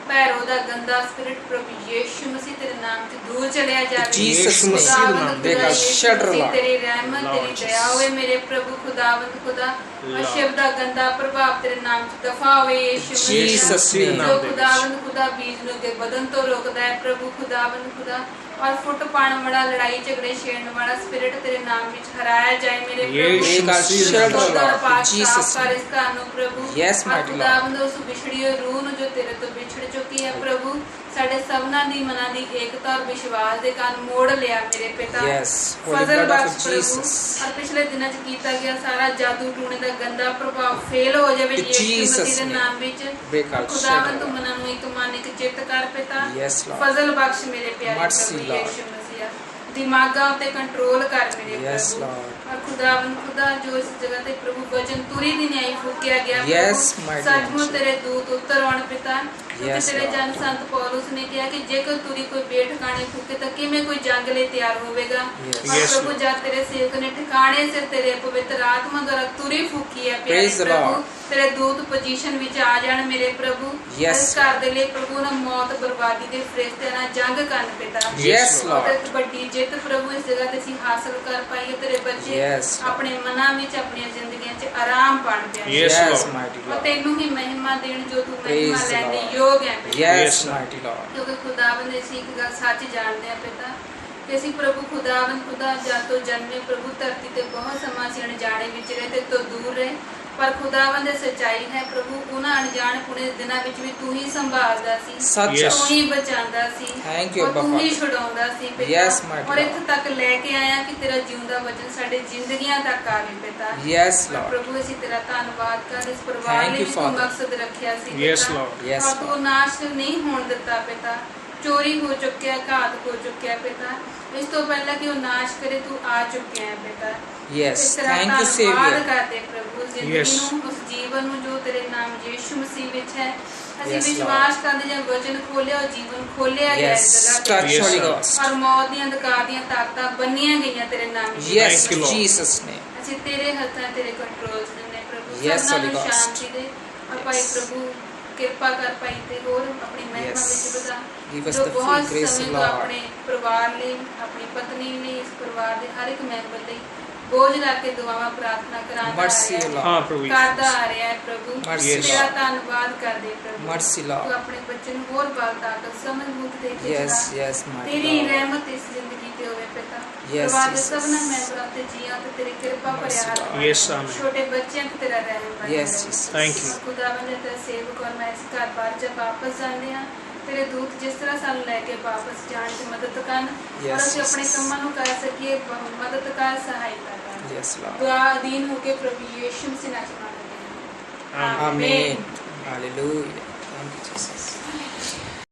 ਭੈਰੋ ਦਾ ਗੰਦਾ ਸਪਿਰਿਟ ਪ੍ਰਭੂ ਯੀਸ਼ੂ ਮਸੀਹ ਤੇਰੇ ਨਾਮ ਤੋਂ ਦੂਰ ਚਲਿਆ ਜਾਵੇ। Jesus' name. ਖੁਦਾਵੰਦ ਖੁਦਾ Because Yishu shudder, Masih Lord. ਤੇਰੀ ਰਹਿਮਤ Lord ਤੇਰੀ ਦਇਆ Jesus. ਹੋਵੇ ਮੇਰੇ ਪ੍ਰਭੂ ਖੁਦਾਵੰਦ ਖੁਦਾ ਔਰ Lord. ਸ਼ਿਵ ਦਾ ਗੰਦਾ ਪ੍ਰਭਾਵ ਤੇਰੇ ਨਾਮ ਤੋਂ ਦਫਾ ਹੋਵੇ ਯੀਸ਼ੂ ਮਸੀਹ। Jesus' name. ਜੋ ਖੁਦਾਵੰਦ ਖੁਦਾ ਬੀਜ ਨੂੰ ਅੱਗੇ ਵਧਣ ਤੋਂ ਰੋਕਦਾ ਹੈ ਪ੍ਰਭੂ ਖੁਦਾਵੰਦ ਖੁਦਾ ਔਰ ਫੁੱਟ ਪਾਣ ਵਾਲਾ ਲੜਾਈ ਝਗੜੇ ਛੇੜਨ ਵਾਲਾ ਸਪਿਰਿਟ ਤੇਰੇ ਨਾਮ ਵਿੱਚ ਹਰਾਇਆ ਜਾਏ ਮੇਰੇ ਯੀਸ਼ੂ ਪ੍ਰਭੂ। ਮਸੀਹ ਦਾ ਨਾਮ। ਖੁਦਾ ਪਾਕ Jesus ਸਾਫ਼ ਕਰ ਇਸ ਘਰ ਨੂੰ ਪ੍ਰਭੂ। Yes, ਔਰ mighty Lord. ਖੁਦਾਵੰਦ ਉਸ ਵਿਛੜੀ ਹੋਈ ਰੂਹ ਨੂੰ ਜੋ ਤੇਰੇ ਤੋਂ ਵਿਛੜ ਚੁੱਕੀ ਹੈ ਪ੍ਰਭੂ, ਸਾਡੇ ਸਭਨਾਂ ਦੀ ਮਨਾਂ ਦੀ ਏਕਤਾ ਔਰ ਵਿਸ਼ਵਾਸ ਦੇ ਕਾਰਨ ਮੋੜ ਲਿਆ ਮੇਰੇ ਪਿਤਾ। Yes, Holy Fazal blood of ਬਖਸ਼ ਪ੍ਰਭੂ। Jesus. ਔਰ ਪਿਛਲੇ ਦਿਨਾਂ 'ਚ ਕੀਤਾ ਗਿਆ ਸਾਰਾ ਜਾਦੂ ਟੂਣੇ ਦਾ ਗੰਦਾ ਪ੍ਰਭਾਵ ਫੇਲ ਹੋ ਜਾਵੇ In ਯੀਸ਼ੂ ਮਸੀਹ Jesus' ਦੇ name. ਨਾਮ ਵਿੱਚ। Break out, ਖੁਦਾਵੰਦ shudder, ਤੂੰ Lord. ਮਨਾਂ ਨੂੰ ਇੱਕ ਮਨ ਇੱਕ ਚਿੱਤ ਕਰ ਪਿਤਾ। Yes, Lord. ਫਜ਼ਲ ਬਖਸ਼ ਮੇਰੇ ਪਿਆਰੇ Mercy, ਪ੍ਰਭੂ Lord. ਯੀਸ਼ੂ ਮਸੀਹ। ਦਿਮਾਗਾਂ ਉੱਤੇ ਕੰਟਰੋਲ ਕਰ ਮੇਰੇ Yes, ਪ੍ਰਭੂ। Lord. ਔਰ ਖੁਦਾਵੰਦ ਖੁਦਾ ਜੋ ਇਸ ਜਗ੍ਹਾ ਤੇ ਪ੍ਰਭੂ ਵਚਨ ਤੁਰੀ ਦੀ ਨਿਆਈ ਫੂਕਿਆ ਗਿਆ Yes, ਪ੍ਰਭੂ, my ਸੱਚਮੁੱਚ dear. ਤੇਰੇ ਦੂਤ ਉੱਤਰ ਆਉਣ ਪਿਤਾ। ਕਿਉਂਕਿ Yes, ਤੇਰੇ Lord. ਜਨ ਸੰਤ ਪੌਲੁਸ ਨੇ ਕਿਹਾ ਕਿ ਜੇਕਰ ਤੁਰੀ ਕੋਈ ਬੇਠਿਕਾਣੇ ਫੂਕੇ ਤਾਂ ਕਿਵੇਂ ਕੋਈ ਜੰਗ ਲਈ ਤਿਆਰ ਹੋਵੇਗਾ। Yes. ਔਰ Yes, ਪ੍ਰਭੂ Lord. ਜਦ ਤੇਰੇ ਸੇਵਕ ਨੇ ਠਿਕਾਣੇ ਸਿਰ ਤੇਰੇ ਪਵਿੱਤਰ ਆਤਮਾ ਦੁਆਰਾ ਤੁਰੀ ਫੂਕੀ ਹੈ ਪਿਆਰੇ Praise the ਪ੍ਰਭੂ, Lord. ਤੇਰੇ ਦੂਤ ਪੋਜੀਸ਼ਨ ਵਿੱਚ ਆ ਜਾਣ ਮੇਰੇ ਪ੍ਰਭੂ। Yes. ਇਸ ਘਰ ਦੇ ਲਈ ਪ੍ਰਭੂ ਨਾ ਮੌਤ ਬਰਬਾਦੀ ਦੇ ਫਰਿਸ਼ਤਿਆਂ ਨਾਲ ਜੰਗ ਕਰਨ ਪਿਤਾ। Yes, Lord. ਤੇ ਇੱਕ ਵੱਡੀ ਜਿੱਤ ਪ੍ਰਭੂ ਇਸ ਜਗ੍ਹਾ ਤੇ ਅਸੀਂ ਹਾਸਲ ਕਰ ਪਾਈਏ। ਤੇਰੇ ਬੱਚੇ Yes, Lord. ਆਪਣੇ ਮਨਾਂ ਵਿੱਚ ਆਪਣੀਆਂ ਜ਼ਿੰਦਗੀਆਂ 'ਚ ਆਰਾਮ ਪਾਣ ਪਿਆ Yes, Yes, Lord. mighty ਔਰ Lord. ਤੈਨੂੰ ਹੀ ਮਹਿਮਾ ਦੇਣ ਜੋ ਤੂੰ Praise ਮਹਿਮਾ the ਲੈਣ ਦੇ Lord. ਯੋਗ ਹੈ ਪਿਤਾ। Yes, Yes, Lord. mighty Lord. ਕਿਉਂਕਿ ਖੁਦਾਵੰਦ ਅਸੀਂ ਇੱਕ ਗੱਲ ਸੱਚ ਜਾਣਦੇ ਆ ਪਿਤਾ ਕਿ ਅਸੀਂ ਪ੍ਰਭੂ ਖੁਦਾਵੰਦ ਖੁਦਾ ਜਦ ਤੋਂ ਜਨਮੇ ਪ੍ਰਭੂ ਧਰਤੀ ਤੇ ਬਹੁਤ ਸਮਾਂ ਅਸੀਂ ਅਣਜਾਣੇ ਵਿੱਚ ਰਹੇ ਤੇ ਤੋਂ ਦੂਰ ਰਹੇ, ਪਰ ਖੁਦਾਵੰਦ ਇਹ ਸੱਚਾਈ ਹੈ ਪ੍ਰਭੂ ਉਹਨਾਂ ਅਣਜਾਣ ਪੁਣੇ ਦਿਨਾਂ ਵਿੱਚ ਵੀ ਤੂੰ ਹੀ ਸੰਭਾਲਦਾ ਸੀ, Such Yes. ਤੂੰ ਹੀ ਬਚਾਉਂਦਾ ਸੀ, Thank you, ਔਰ ਤੂੰ Abba ਹੀ Father. ਛੁਡਾਉਂਦਾ ਸੀ ਪਿਤਾ। Yes, mighty ਔਰ ਇੱਥੇ Lord. ਤੱਕ ਲੈ ਕੇ ਆਇਆ ਕਿ ਤੇਰਾ ਜਿਉਂਦਾ ਵਚਨ ਸਾਡੇ ਜ਼ਿੰਦਗੀਆਂ ਤੱਕ ਆਵੇ ਪਿਤਾ। Yes, ਔਰ Lord. ਪ੍ਰਭੂ ਅਸੀਂ ਤੇਰਾ ਧੰਨਵਾਦ ਕਰ ਇਸ ਪਰਿਵਾਰ Thank ਲਈ you, ਵੀ ਤੂੰ Father. ਮਕਸਦ ਰੱਖਿਆ ਸੀ Yes, ਪਿਤਾ। Lord. Yes, ਔਰ ਤੂੰ ਨਾਸ਼ ਨਹੀਂ ਹੋਣ ਦਿੱਤਾ ਪਿਤਾ। ਚੋਰੀ ਹੋ ਚੁੱਕਿਆ, ਘਾਤ ਹੋ ਚੁੱਕਿਆ ਪਿਤਾ। ਇਸ ਤੋਂ ਪਹਿਲਾਂ ਕਿ ਉਹ ਨਾਸ਼ ਕਰੇ ਤੂੰ ਆ ਚੁੱਕਿਆ ਹੈ ਪਿਤਾ। Yes, ਇਸ ਤਰ੍ਹਾਂ thank you, ਧੰਨਵਾਦ Savior. ਕਰਦੇ ਪ੍ਰਭੂ ਜ਼ਿੰਦਗੀ Yes. ਨੂੰ, ਉਸ ਜੀਵਨ ਨੂੰ ਜੋ ਤੇਰੇ ਨਾਮ ਯੀਸ਼ੂ ਮਸੀਹ ਵਿੱਚ ਹੈ। ਅਸੀਂ Yes, ਵਿਸ਼ਵਾਸ ਕਰਦੇ ਜਾਂ ਵਚਨ ਖੋਲਿਆ ਉਹ ਜੀਵਨ ਖੋਲਿਆ ਗਿਆ Yes, ਇਸ ਜਗ੍ਹਾ touch ਤੇ। Yes, Holy sir. Ghost. ਔਰ ਮੌਤ ਦੀਆਂ ਅੰਧਕਾਰ ਦੀਆਂ ਤਾਕਤਾਂ ਬੰਨੀਆਂ ਗਈਆਂ ਤੇਰੇ ਨਾਮ ਵਿੱਚ। Yes, Thank you, Lord. Jesus' name. ਅਸੀਂ ਤੇਰੇ ਹੱਥਾਂ ਤੇਰੇ ਕੰਟਰੋਲ 'ਚ ਦਿੰਦੇ ਪ੍ਰਭੂ। Yes, ਸਭਨਾਂ Holy ਨੂੰ Ghost. ਸ਼ਾਂਤੀ ਦੇ ਔਰ ਭਾਈ Yes. ਪ੍ਰਭੂ ਕਿਰਪਾ ਕਰ ਪਾਈ ਤੇ ਹੋਰ ਆਪਣੀ ਮਹਿਮਾ Yes. ਵਿੱਚ ਵਧਾ। Give us ਜੋ the full ਬਹੁਤ grace, ਸਮੇਂ ਤੋਂ Lord. ਆਪਣੇ ਪਰਿਵਾਰ ਲਈ, ਆਪਣੀ ਪਤਨੀ ਲਈ, ਇਸ ਪਰਿਵਾਰ ਦੇ ਹਰ ਇੱਕ ਮੈਂਬਰ ਲਈ ਬੋਝ ਰੱਖ ਕੇ ਦੁਆਵਾਂ ਪ੍ਰਾਰਥਨਾ ਕਰਾਂਦਾ Mercy, ਆ ਰਿਹਾ Lord. ਹਾਂ ਪ੍ਰਭੂ ਕਰਦਾ ਯੀਸ਼ੂ। ਆ ਰਿਹਾ ਹੈ ਪ੍ਰਭੂ। Mercy, ਤੇਰਾ Lord. ਧੰਨਵਾਦ ਕਰਦੇ ਪ੍ਰਭੂ। Mercy, ਤੂੰ Lord. ਆਪਣੇ ਬੱਚੇ ਨੂੰ ਹੋਰ ਬਲ ਤਾਕਤ ਸਮਝ ਬੁੱਧ ਦੇ ਕੇ Yes, ਚਲਾ। yes, mighty ਤੇਰੀ Lord. ਰਹਿਮਤ ਇਸ ਜ਼ਿੰਦਗੀ ਤੇ ਹੋਵੇ ਪਿਤਾ। Yes, ਪਰਿਵਾਰ ਦੇ Jesus. ਸਭਨਾਂ ਮੈਂਬਰਾਂ ਤੇ ਜੀਆਂ ਤੇ ਤੇਰੀ ਕਿਰਪਾ ਭਰਿਆ Mercy, ਹੱਥ Lord. ਬਣੇ। Yes, amen. ਛੋਟੇ ਬੱਚਿਆਂ ਤੇ ਤੇਰਾ ਰਹਿਮ ਬਣੇ Yes, ਰਹੇ। Jesus. Thank you. ਖੁਦਾਵੰਦ ਤੇਰੇ ਸੇਵਕ ਔਰ ਮੈਂ ਇਸ ਘਰ ਬਾਹਰ ਜਦ ਵਾਪਸ ਜਾਂਦੇ ਹਾਂ, ਤੇਰੇ ਦੂਤ ਜਿਸ ਤਰ੍ਹਾਂ ਸਾਨੂੰ ਲੈ ਕੇ ਵਾਪਸ ਜਾਣ 'ਚ ਮਦਦ ਕਰਨ ਔਰ Yes, ਅਸੀਂ ਆਪਣੇ Jesus. ਕੰਮਾਂ ਨੂੰ ਕਰ ਸਕੀਏ, ਮਦਦ ਕਰ, ਸਹਾਇਤਾ ਕਰ। Yes, Lord. ਦੁਆ ਅਧੀਨ ਹੋ ਕੇ ਪ੍ਰਭੂ ਯੀਸ਼ੂ ਮਸੀਹ ਨਾਮ ਵਿੱਚ ਮੰਗਦੇ ਹਾਂ। Amen. Amen. Hallelujah. Thank you, Jesus.